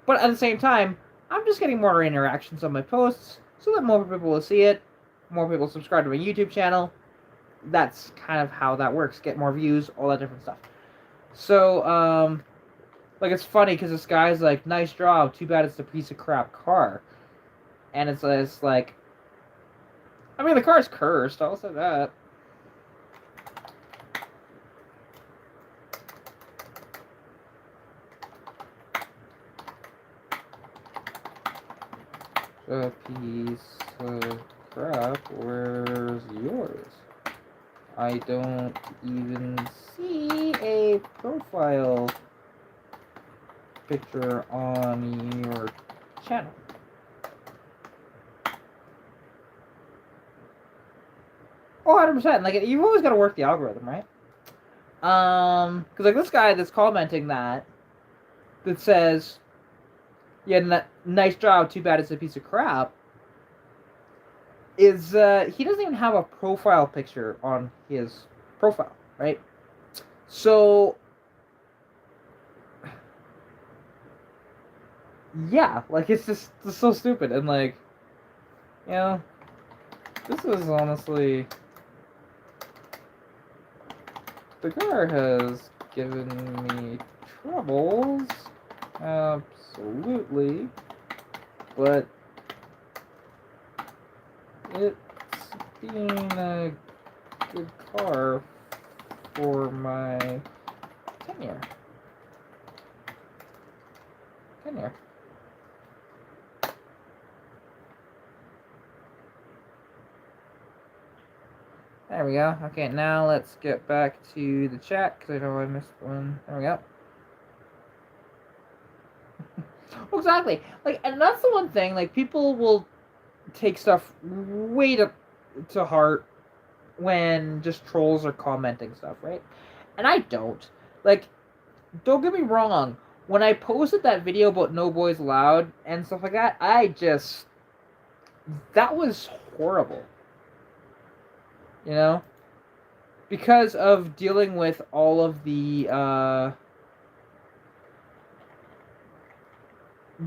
But at the same time, I'm just getting more interactions on my posts so that more people will see it, more people subscribe to my YouTube channel. That's kind of how that works. Get more views, all that different stuff. So, like, it's funny because this guy's like, nice job, too bad it's a piece of crap car. And it's like, I mean, the car's cursed, I'll say that. A piece of crap, where's yours? I don't even see a profile picture on your channel. Oh, 100%. Like, you've always got to work the algorithm, right? Because, like, this guy that's commenting that says, yeah, nice job, too bad it's a piece of crap, is, he doesn't even have a profile picture on his profile, right? So, yeah, like, it's so stupid, and, like, you know, this is honestly, the car has given me troubles, absolutely, but it's being a good car for my tenure. There we go. Okay, now let's get back to the chat because I know I missed one. There we go. Exactly. Like, and that's the one thing. Like, people will take stuff way to heart when just trolls are commenting stuff, right? And I don't. Like, don't get me wrong. When I posted that video about No Boys Allowed and stuff like that, that was horrible. You know? Because of dealing with all of the,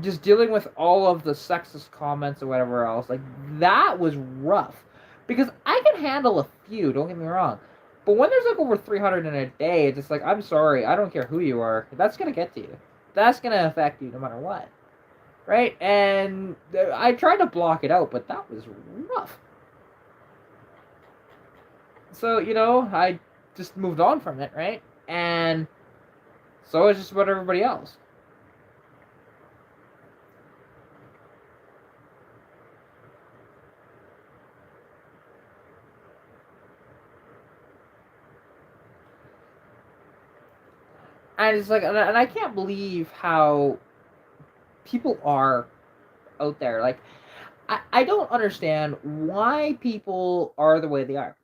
just dealing with all of the sexist comments or whatever else, like, that was rough. Because I can handle a few, don't get me wrong. But when there's like over 300 in a day, it's just like, I'm sorry, I don't care who you are. That's gonna get to you. That's gonna affect you no matter what. Right? And I tried to block it out, but that was rough. So, I just moved on from it, right? And so it's just about everybody else. And it's like, and I can't believe how people are out there. Like, I don't understand why people are the way they are.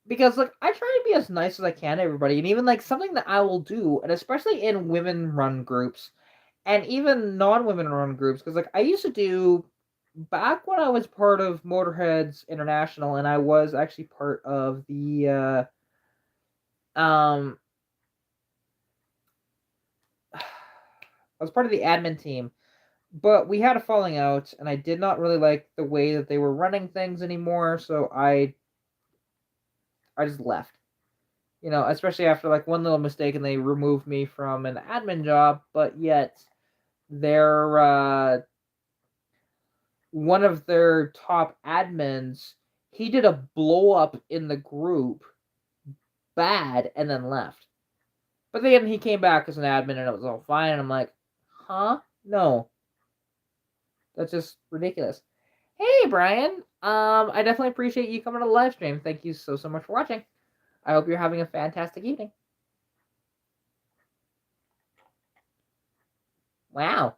Because, like, I try to be as nice as I can to everybody, and even, like, something that I will do, and especially in women-run groups, and even non-women-run groups, because, like, I used to do, back when I was part of Motorheads International, and I was actually part of the, I was part of the admin team, but we had a falling out, and I did not really like the way that they were running things anymore, so I just left. Especially after like one little mistake and they removed me from an admin job, but yet their one of their top admins, he did a blow up in the group bad and then left. But then he came back as an admin and it was all fine, and I'm like, huh? No. That's just ridiculous. Hey Brian, I definitely appreciate you coming to the live stream. Thank you so much for watching. I hope you're having a fantastic evening. Wow.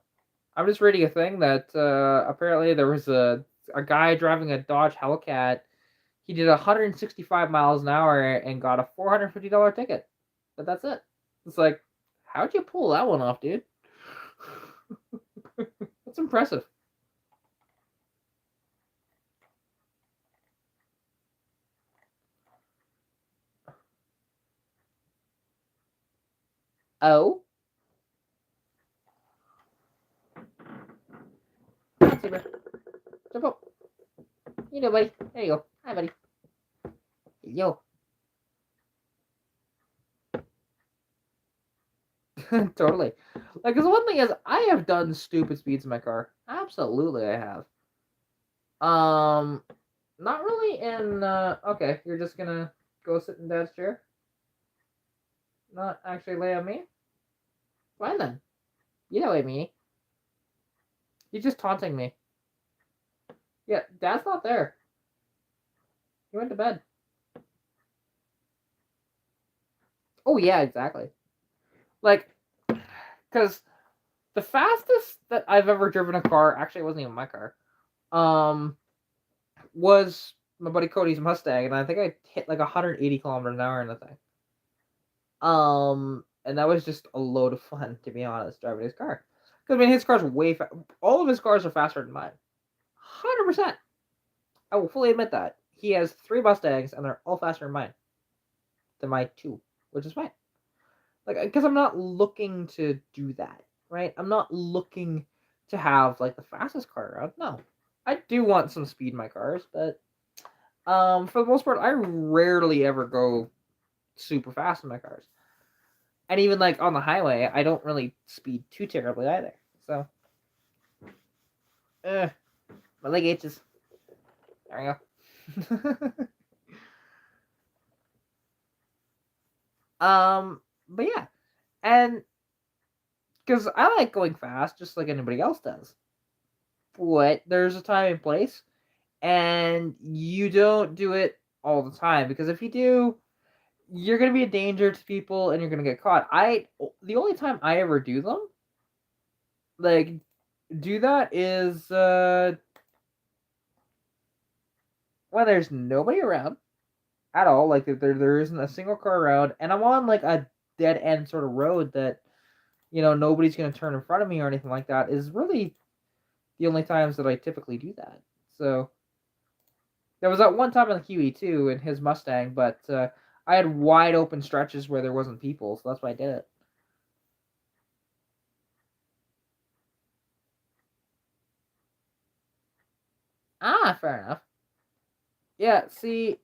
I'm just reading a thing that apparently there was a guy driving a Dodge Hellcat. He did 165 miles an hour and got a $450 ticket. But that's it. It's like, how'd you pull that one off, dude? That's impressive. Oh? Jump up. You know, buddy. There you go. Hi, buddy. Yo. Totally. Like, cause the one thing is, I have done stupid speeds in my car. Absolutely, I have. Not really in. Okay, you're just gonna go sit in Dad's chair. Not actually lay on me. Fine then. You know what I mean. He's just taunting me. Yeah, Dad's not there. He went to bed. Oh yeah, exactly. Like, cause the fastest that I've ever driven a car, actually it wasn't even my car, was my buddy Cody's Mustang, and I think I hit like 180 kilometers an hour in the thing. And that was just a load of fun, to be honest, driving his car. Because, I mean, his car's way all of his cars are faster than mine. 100%. I will fully admit that. He has 3 Mustangs, and they're all faster than mine. Than my 2, which is fine. Like, because I'm not looking to do that, right? I'm not looking to have, like, the fastest car around. No. I do want some speed in my cars, but for the most part, I rarely ever go super fast in my cars. And even like on the highway, I don't really speed too terribly either. So, my leg itches. There we go. But yeah, and because I like going fast, just like anybody else does. But there's a time and place, and you don't do it all the time because if you do, you're gonna be a danger to people and you're gonna get caught. The only time I ever do them, like do that is when there's nobody around at all. Like there isn't a single car around, and I'm on like a dead end sort of road that nobody's gonna turn in front of me or anything like that. Is really the only times that I typically do that. So there was that one time on the QE too in his Mustang, but I had wide open stretches where there wasn't people, so that's why I did it. Ah, fair enough. Yeah, see,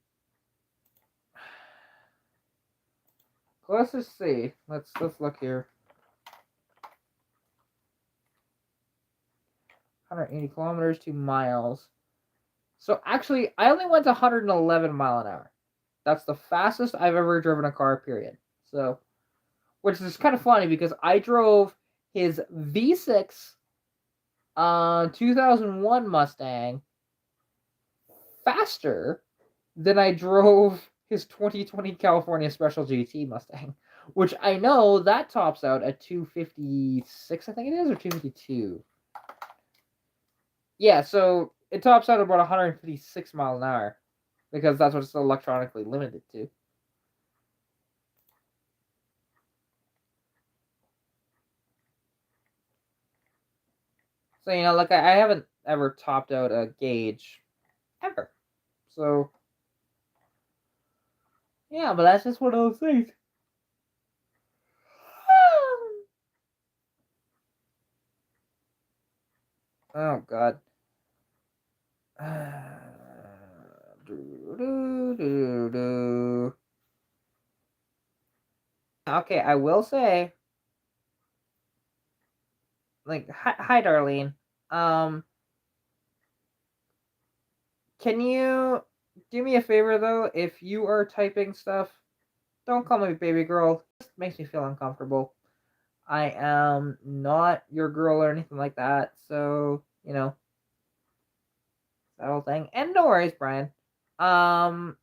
let's just see. Let's look here. 180 kilometers to miles. So actually, I only went 111 mile an hour. That's the fastest I've ever driven a car. Period. So, which is kind of funny because I drove his V6 2001 Mustang faster than I drove his 2020 California Special GT Mustang, which I know that tops out at 256, I think it is, or 252. Yeah, so it tops out at about 156 miles an hour because that's what it's electronically limited to. So, like I haven't ever topped out a gauge ever. So, yeah, but that's just one of those things. Oh, God. Okay, I will say, like, hi, Darlene. Um, can you do me a favor though? If you are typing stuff, don't call me baby girl. It just makes me feel uncomfortable. I am not your girl or anything like that. So that whole thing. And no worries, Brian. Um,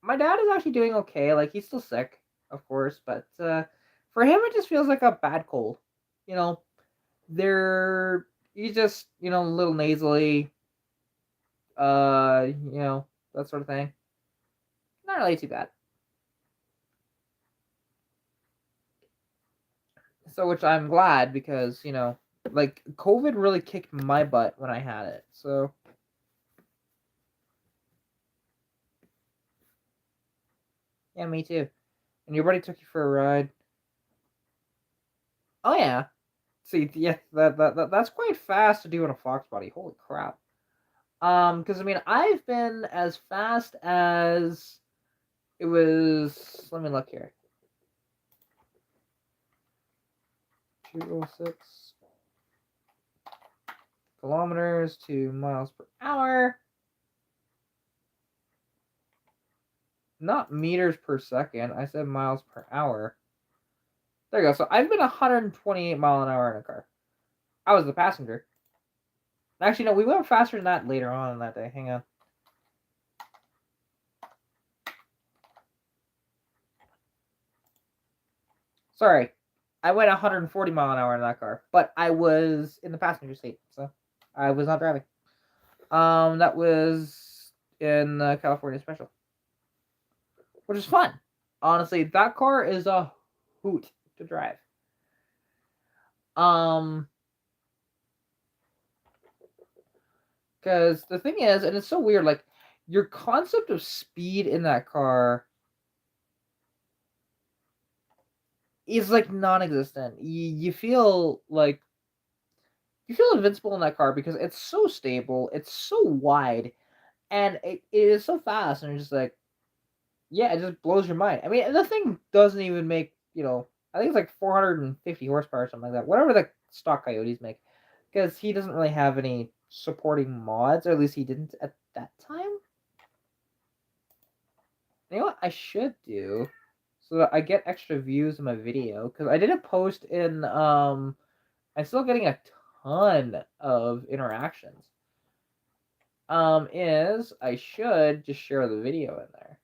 my dad is actually doing okay. Like he's still sick, of course, but for him it just feels like a bad cold. You know, they're he's just a little nasally. That sort of thing. Not really too bad. So, which I'm glad because like COVID really kicked my butt when I had it. So, yeah, me too. And your buddy took you for a ride. Oh yeah. See, yeah, that's quite fast to do in a Fox body. Holy crap. Because I mean, I've been as fast as it was. Let me look here. 206 kilometers to miles per hour. Not meters per second. I said miles per hour. There you go. So I've been 128 mile an hour in a car. I was the passenger. Actually, no, we went faster than that later on in that day. Hang on. Sorry. I went 140 mile an hour in that car, but I was in the passenger seat, so I was not driving. That was in the California Special, which is fun. Honestly, that car is a hoot to drive. Um, because the thing is, and it's so weird, like your concept of speed in that car is like non-existent. You feel like you feel invincible in that car because it's so stable, it's so wide, and it is so fast, and it's just like, yeah, it just blows your mind. I mean, the thing doesn't even make I think it's like 450 horsepower or something like that, whatever the stock Coyotes make, because he doesn't really have any supporting mods, or at least he didn't at that time. You know what I should do? So so that I get extra views in my video, because I did a post in I'm still getting a ton of interactions. Is I should just share the video in there.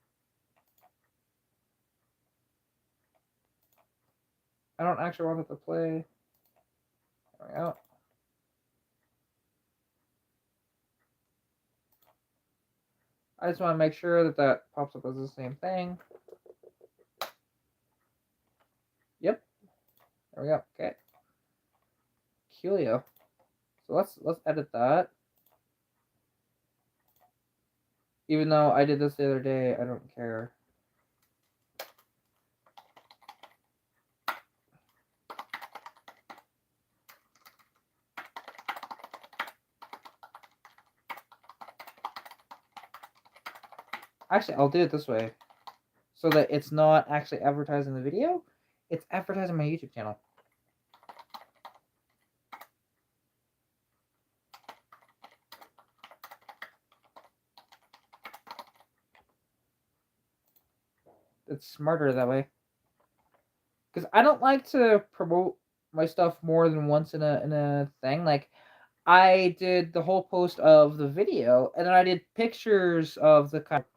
I don't actually want it to play. There we go. I just want to make sure that that pops up as the same thing. Yep. There we go. Okay. Coolio. So let's edit that. Even though I did this the other day, I don't care. Actually, I'll do it this way, so that it's not actually advertising the video, it's advertising my YouTube channel. It's smarter that way. Because I don't like to promote my stuff more than once in a thing. Like, I did the whole post of the video, and then I did pictures of the kind of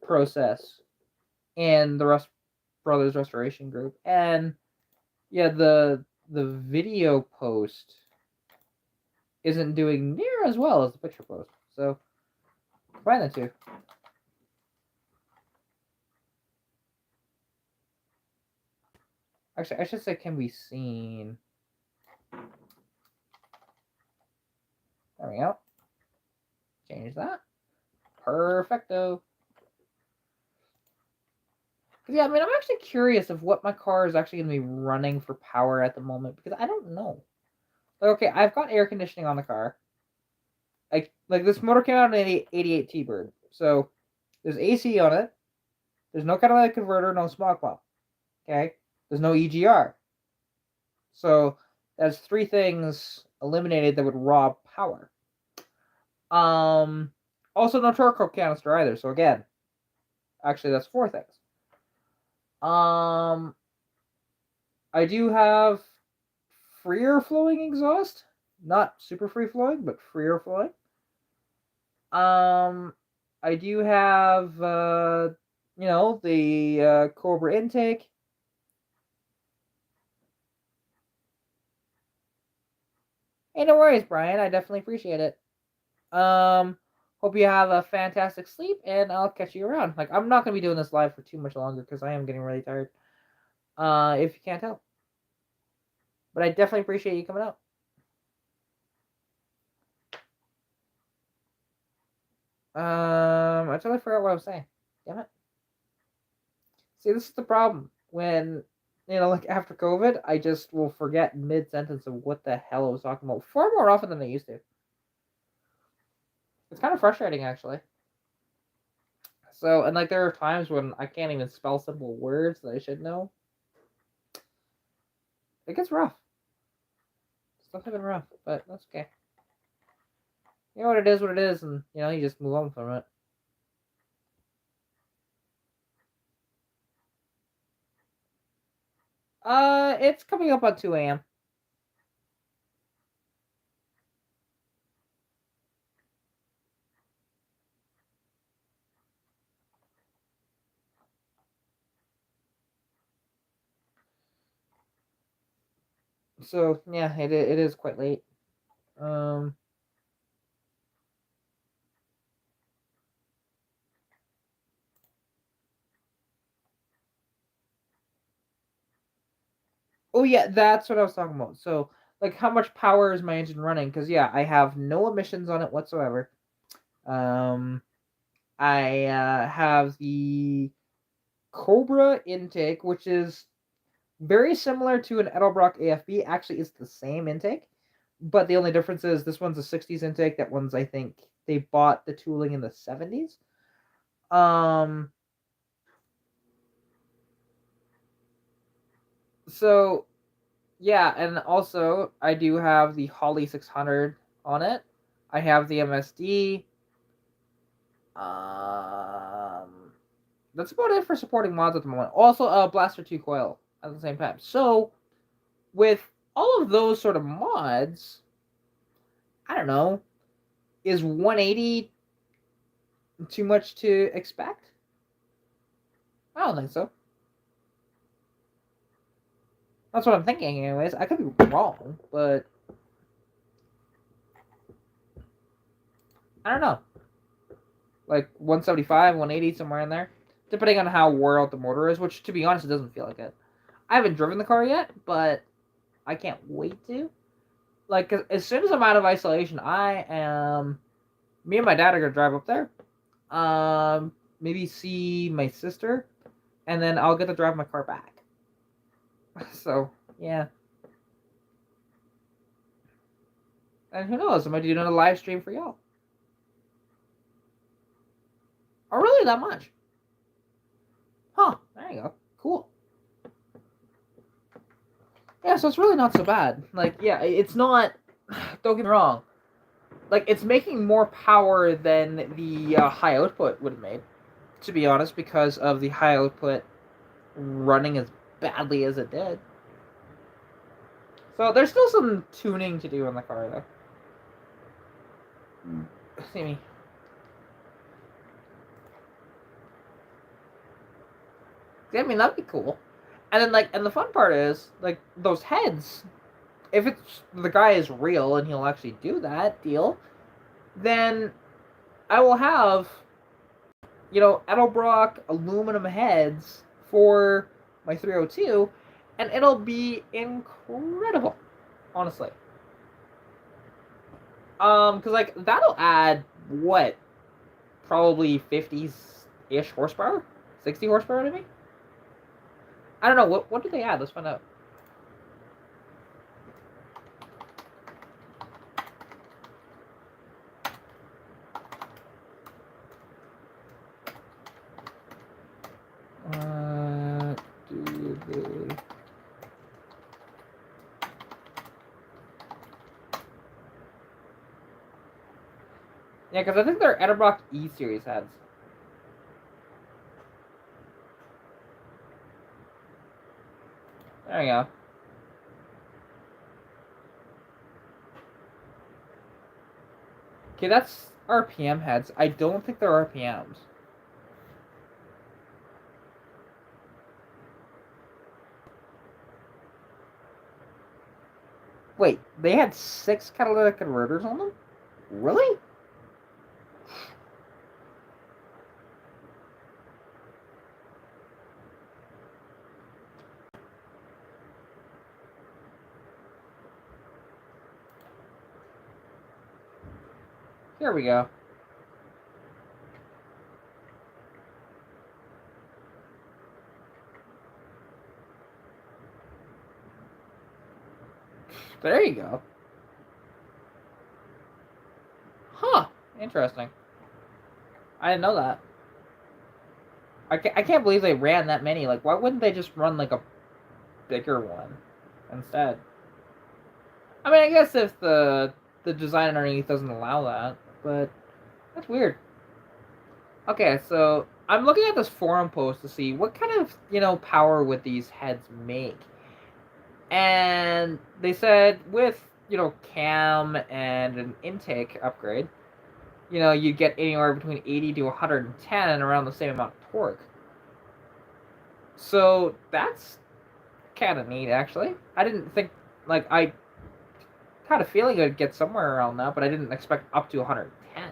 process in the Rust Brothers Restoration group, and yeah, the video post isn't doing near as well as the picture post. So combine the two. Actually, I should say can be seen. There we go. Change that. Perfecto. Yeah, I mean, I'm actually curious of what my car is actually going to be running for power at the moment, because I don't know. Like, okay, I've got air conditioning on the car. Like this motor came out in an 88 T-Bird, so there's AC on it. There's no catalytic converter, no smog pump. Okay, there's no EGR. So that's three things eliminated that would rob power. Also no torque canister either. So again, actually that's four things. I do have freer flowing exhaust, not super free flowing, but freer flowing. I do have you know, the Cobra intake. Hey, no worries, Brian. I definitely appreciate it. Hope you have a fantastic sleep, and I'll catch you around. Like, I'm not gonna be doing this live for too much longer because I am getting really tired. If you can't tell, but I definitely appreciate you coming out. I totally forgot what I was saying. Damn it. See, this is the problem when, you know, like after COVID, I just will forget mid sentence of what the hell I was talking about far more often than I used to. It's kind of frustrating, actually. So, and like there are times when I can't even spell simple words that I should know. It gets rough. Stuff has been rough, but that's okay. You know what it is, and you know, you just move on from it. It's coming up on 2 a.m. So yeah, it is quite late. Um. Oh yeah, that's what I was talking about. So like, how much power is my engine running? Because yeah, I have no emissions on it whatsoever. Um, I have the Cobra intake, which is very similar to an Edelbrock AFB. Actually, it's the same intake, but the only difference is this one's a 60s intake. That one's, I think, they bought the tooling in the 70s. So yeah, and also I do have the Holly 600 on it. I have the MSD. Um, that's about it for supporting mods at the moment. Also, Blaster 2 Coil at the same time. So, with all of those sort of mods, I don't know, is 180 too much to expect? I don't think so. That's what I'm thinking, anyways. I could be wrong, but I don't know. Like 175, 180, somewhere in there, depending on how wore out the motor is. Which, to be honest, it doesn't feel like it. I haven't driven the car yet, but I can't wait to. Like, as soon as I'm out of isolation, I am. Me and my dad are gonna drive up there. Maybe see my sister, and then I'll get to drive my car back. So yeah, and who knows? I might do another live stream for y'all. Oh, really? That much? Huh? There you go. Cool. Yeah, so it's really not so bad. Like, yeah, it's not. Don't get me wrong. Like, it's making more power than the high output would have made. To be honest, because of the high output running as badly as it did. So there's still some tuning to do in the car, though. See me. I mean, that'd be cool. And then, like, and the fun part is, like, those heads. If it's the guy is real and he'll actually do that deal, then I will have, Edelbrock aluminum heads for my 302, and it'll be incredible, honestly. Because, like, that'll add, what, probably 50-ish horsepower? 60 horsepower to me? I don't know, what do they add? Let's find out. Do they... Yeah, because I think they're Edelbrock E-Series heads. There you go. Okay, that's RPM heads. I don't think they're RPMs. Wait, they had 6 catalytic converters on them? Really? Here we go. There you go. Huh. Interesting. I didn't know that. I can't believe they ran that many. Like, why wouldn't they just run, like, a bigger one instead? I mean, I guess if the design underneath doesn't allow that, but that's weird. Okay, so I'm looking at this forum post to see what kind of, power would these heads make. And they said with, cam and an intake upgrade, you'd get anywhere between 80 to 110 and around the same amount of torque. So that's kind of neat, actually. I didn't think, like, I had a feeling it would get somewhere around that, but I didn't expect up to 110.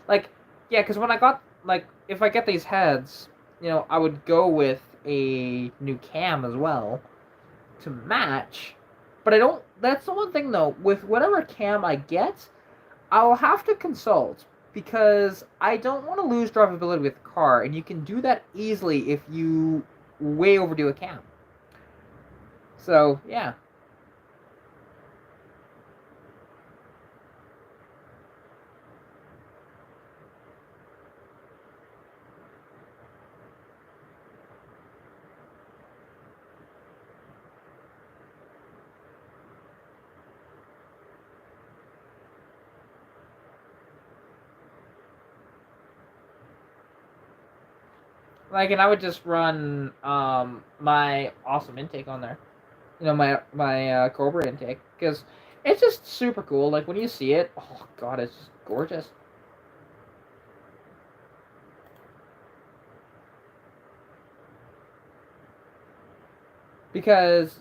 Like, yeah, because when I got, like, if I get these heads, I would go with a new cam as well to match. But I don't, that's the one thing, though, with whatever cam I get, I'll have to consult, because I don't want to lose drivability with the car, and you can do that easily if you way overdo a cam. So, yeah. Like, and I would just run my awesome intake on there. You know, my Cobra intake, because it's just super cool. Like when you see it, oh god, it's just gorgeous. Because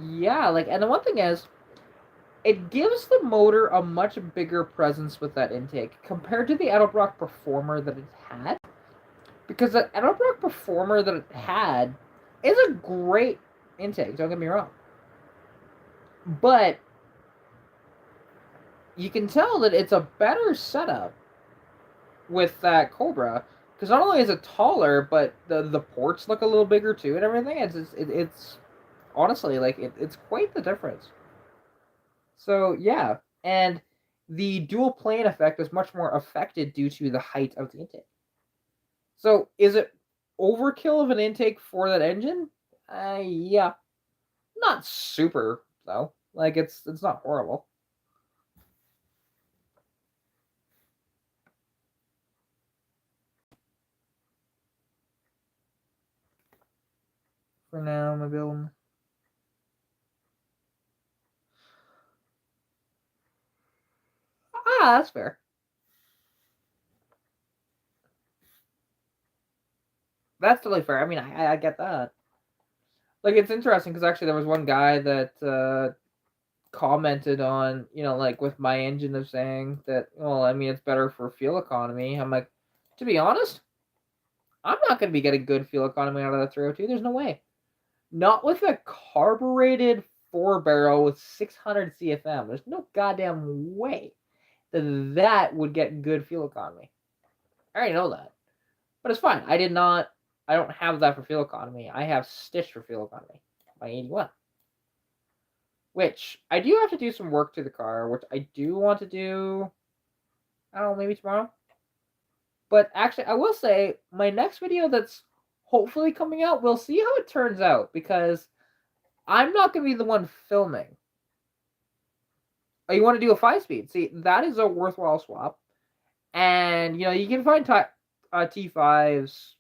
yeah, like, and the one thing is, it gives the motor a much bigger presence with that intake compared to the Edelbrock Performer that it had. Because the Edelbrock Performer that it had is a great intake, don't get me wrong. But you can tell that it's a better setup with that Cobra, because not only is it taller, but the ports look a little bigger too, and everything. It's honestly like it's quite the difference. So yeah, and the dual plane effect is much more affected due to the height of the intake. So is it overkill of an intake for that engine? Yeah, not super though. Like it's not horrible. For now, my build. Ah, that's fair. That's totally fair. I mean, I get that. Like it's interesting because actually there was one guy that commented on, you know, like with my engine of saying that, well, I mean, it's better for fuel economy. I'm like, to be honest, I'm not going to be getting good fuel economy out of the 302. There's no way. Not with a carbureted 4-barrel with 600 CFM. There's no goddamn way that that would get good fuel economy. I already know that. But it's fine. I don't have that for fuel economy. I have Stitch for fuel economy by 81. Which I do have to do some work to the car, which I do want to do. I don't know, maybe tomorrow. But actually, I will say my next video that's hopefully coming out, we'll see how it turns out because I'm not going to be the one filming. Oh, you want to do a 5-speed? See, that is a worthwhile swap, and you know you can find T5s.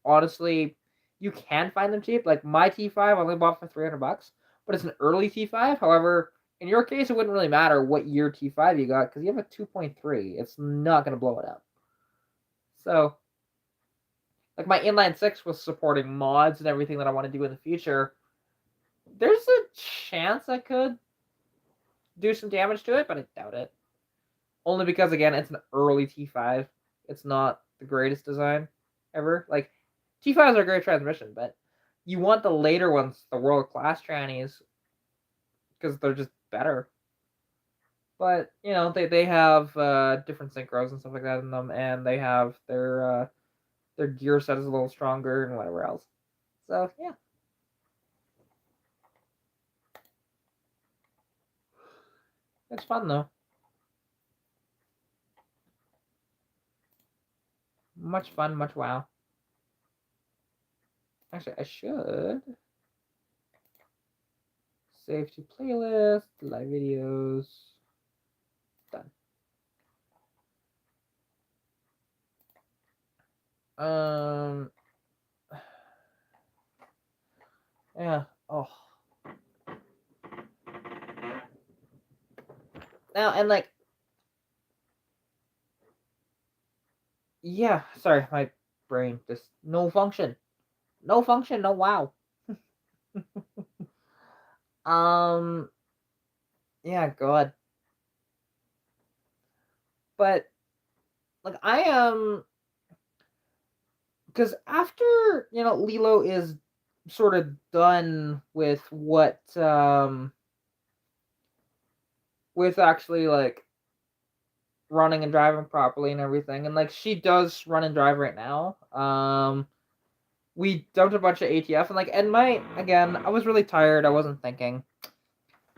Honestly, you can find them cheap. Like my T5, I only bought for $300, but it's an early T5. However, in your case, it wouldn't really matter what year T5 you got because you have a 2.3. It's not going to blow it up. So, like my inline six was supporting mods and everything that I want to do in the future. There's a chance I could do some damage to it, but I doubt it. Only because again, it's an early T5. It's not the greatest design ever. Like T5s are a great transmission, but you want the later ones, the world class trannies, because they're just better. But you know, they have different synchros and stuff like that in them, and they have their gear set is a little stronger and whatever else. So yeah, it's fun though. Much fun, much wow. Actually, I should save to playlist, live videos. Done. Yeah. Oh. Now and like, yeah. Sorry, my brain just no function, no function, no wow. um. Yeah. God. But like I am, because after you know Lilo is sort of done with actually like running and driving properly and everything, and like she does run and drive right now. We dumped a bunch of ATF and like, and my again, I was really tired. I wasn't thinking,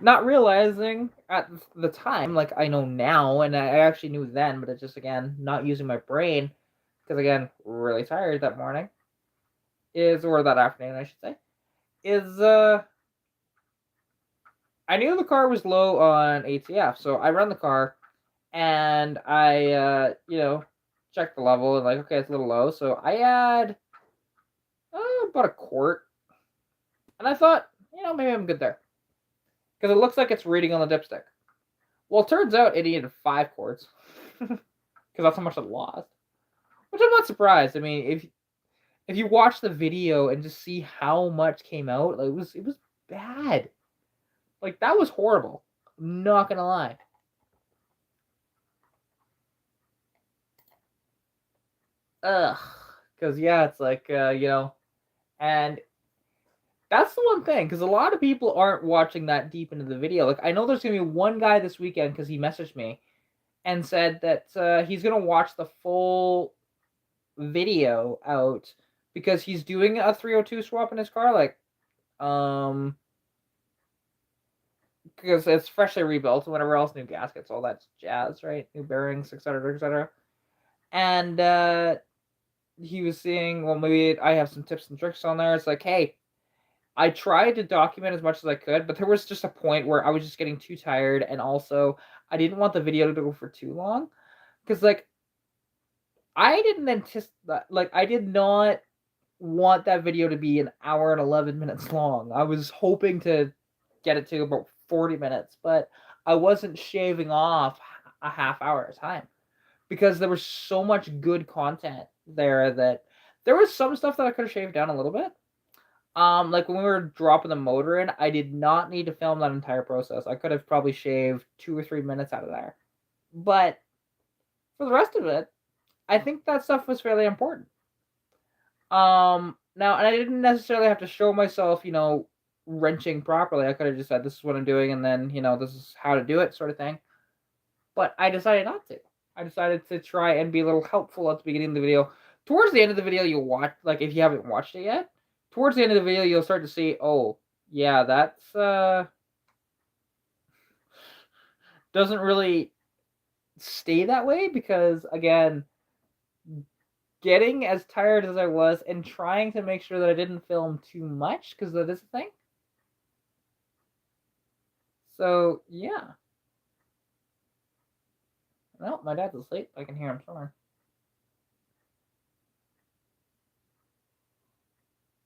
not realizing at the time, like I know now, and I actually knew then, but it's just again not using my brain because again, really tired that morning is, or that afternoon, I should say, is I knew the car was low on ATF, so I run the car and I you know check the level and like okay, it's a little low, so I add about a quart. And I thought, maybe I'm good there. Because it looks like it's reading on the dipstick. Well, it turns out it needed 5 quarts. Because that's how much it lost. Which I'm not surprised. I mean, if you watch the video and just see how much came out, like, it was bad. Like, that was horrible. I'm not gonna lie. Ugh. Because, yeah, it's like, and that's the one thing, because a lot of people aren't watching that deep into the video. Like, I know there's going to be one guy this weekend, because he messaged me and said that he's going to watch the full video out because he's doing a 302 swap in his car, like, because it's freshly rebuilt and whatever else, new gaskets, all that jazz, right? New bearings, etc., etc. And he was seeing, well, maybe I have some tips and tricks on there. It's like, hey, I tried to document as much as I could, but there was just a point where I was just getting too tired, and also I didn't want the video to go for too long, because, like, I didn't anticipate, like, I did not want that video to be an hour and 11 minutes long. I was hoping to get it to about 40 minutes, but I wasn't shaving off a half hour at a time because there was so much good content there that there was some stuff that I could have shaved down a little bit. Like when we were dropping the motor in, I did not need to film that entire process. I could have probably shaved 2 or 3 minutes out of there. But for the rest of it, I think that stuff was fairly important. Now, and I didn't necessarily have to show myself, wrenching properly. I could have just said, this is what I'm doing, and then, this is how to do it, sort of thing. But I decided not to. I decided to try and be a little helpful at the beginning of the video. Towards the end of the video, you'll watch, like, if you haven't watched it yet, towards the end of the video, you'll start to see, oh, yeah, that's, doesn't really stay that way because, again, getting as tired as I was and trying to make sure that I didn't film too much, because that is a thing. So, yeah. Well, my dad's asleep. I can hear him snoring.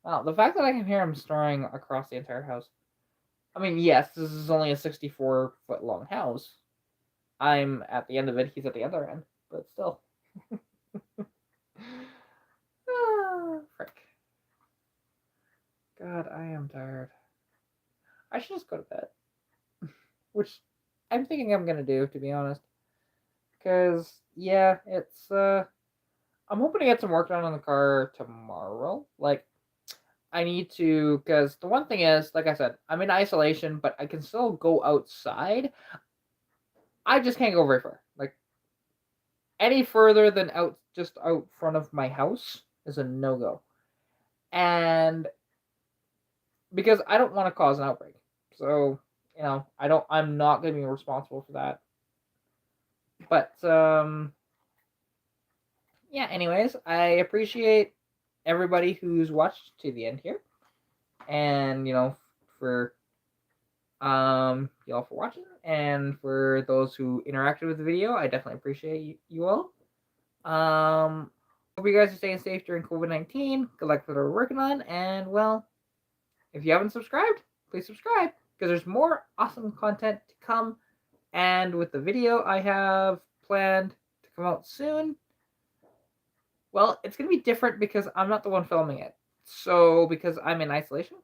Wow, the fact that I can hear him snoring across the entire house. I mean, yes, this is only a 64-foot long house. I'm at the end of it, he's at the other end, but still. Frick. God, I am tired. I should just go to bed. Which I'm thinking I'm gonna do, to be honest. Because, yeah, it's, I'm hoping to get some work done on the car tomorrow. Like, I need to, because the one thing is, like I said, I'm in isolation, but I can still go outside. I just can't go very far. Like, any further than just out front of my house is a no-go. And because I don't want to cause an outbreak. So, I'm not going to be responsible for that. But, yeah, anyways, I appreciate everybody who's watched to the end here. And, for y'all for watching, and for those who interacted with the video, I definitely appreciate you all. Hope you guys are staying safe during COVID-19. Good luck with what we're working on, and well, if you haven't subscribed, please subscribe, because there's more awesome content to come, and with the video I have planned to come out soon, well, it's going to be different because I'm not the one filming it, so because I'm in isolation.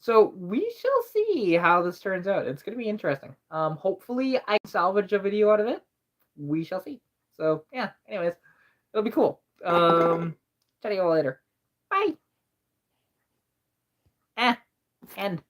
So we shall see how this turns out. It's going to be interesting. Hopefully I can salvage a video out of it. We shall see. So yeah, anyways, it'll be cool. Chat to you all later. Bye. End.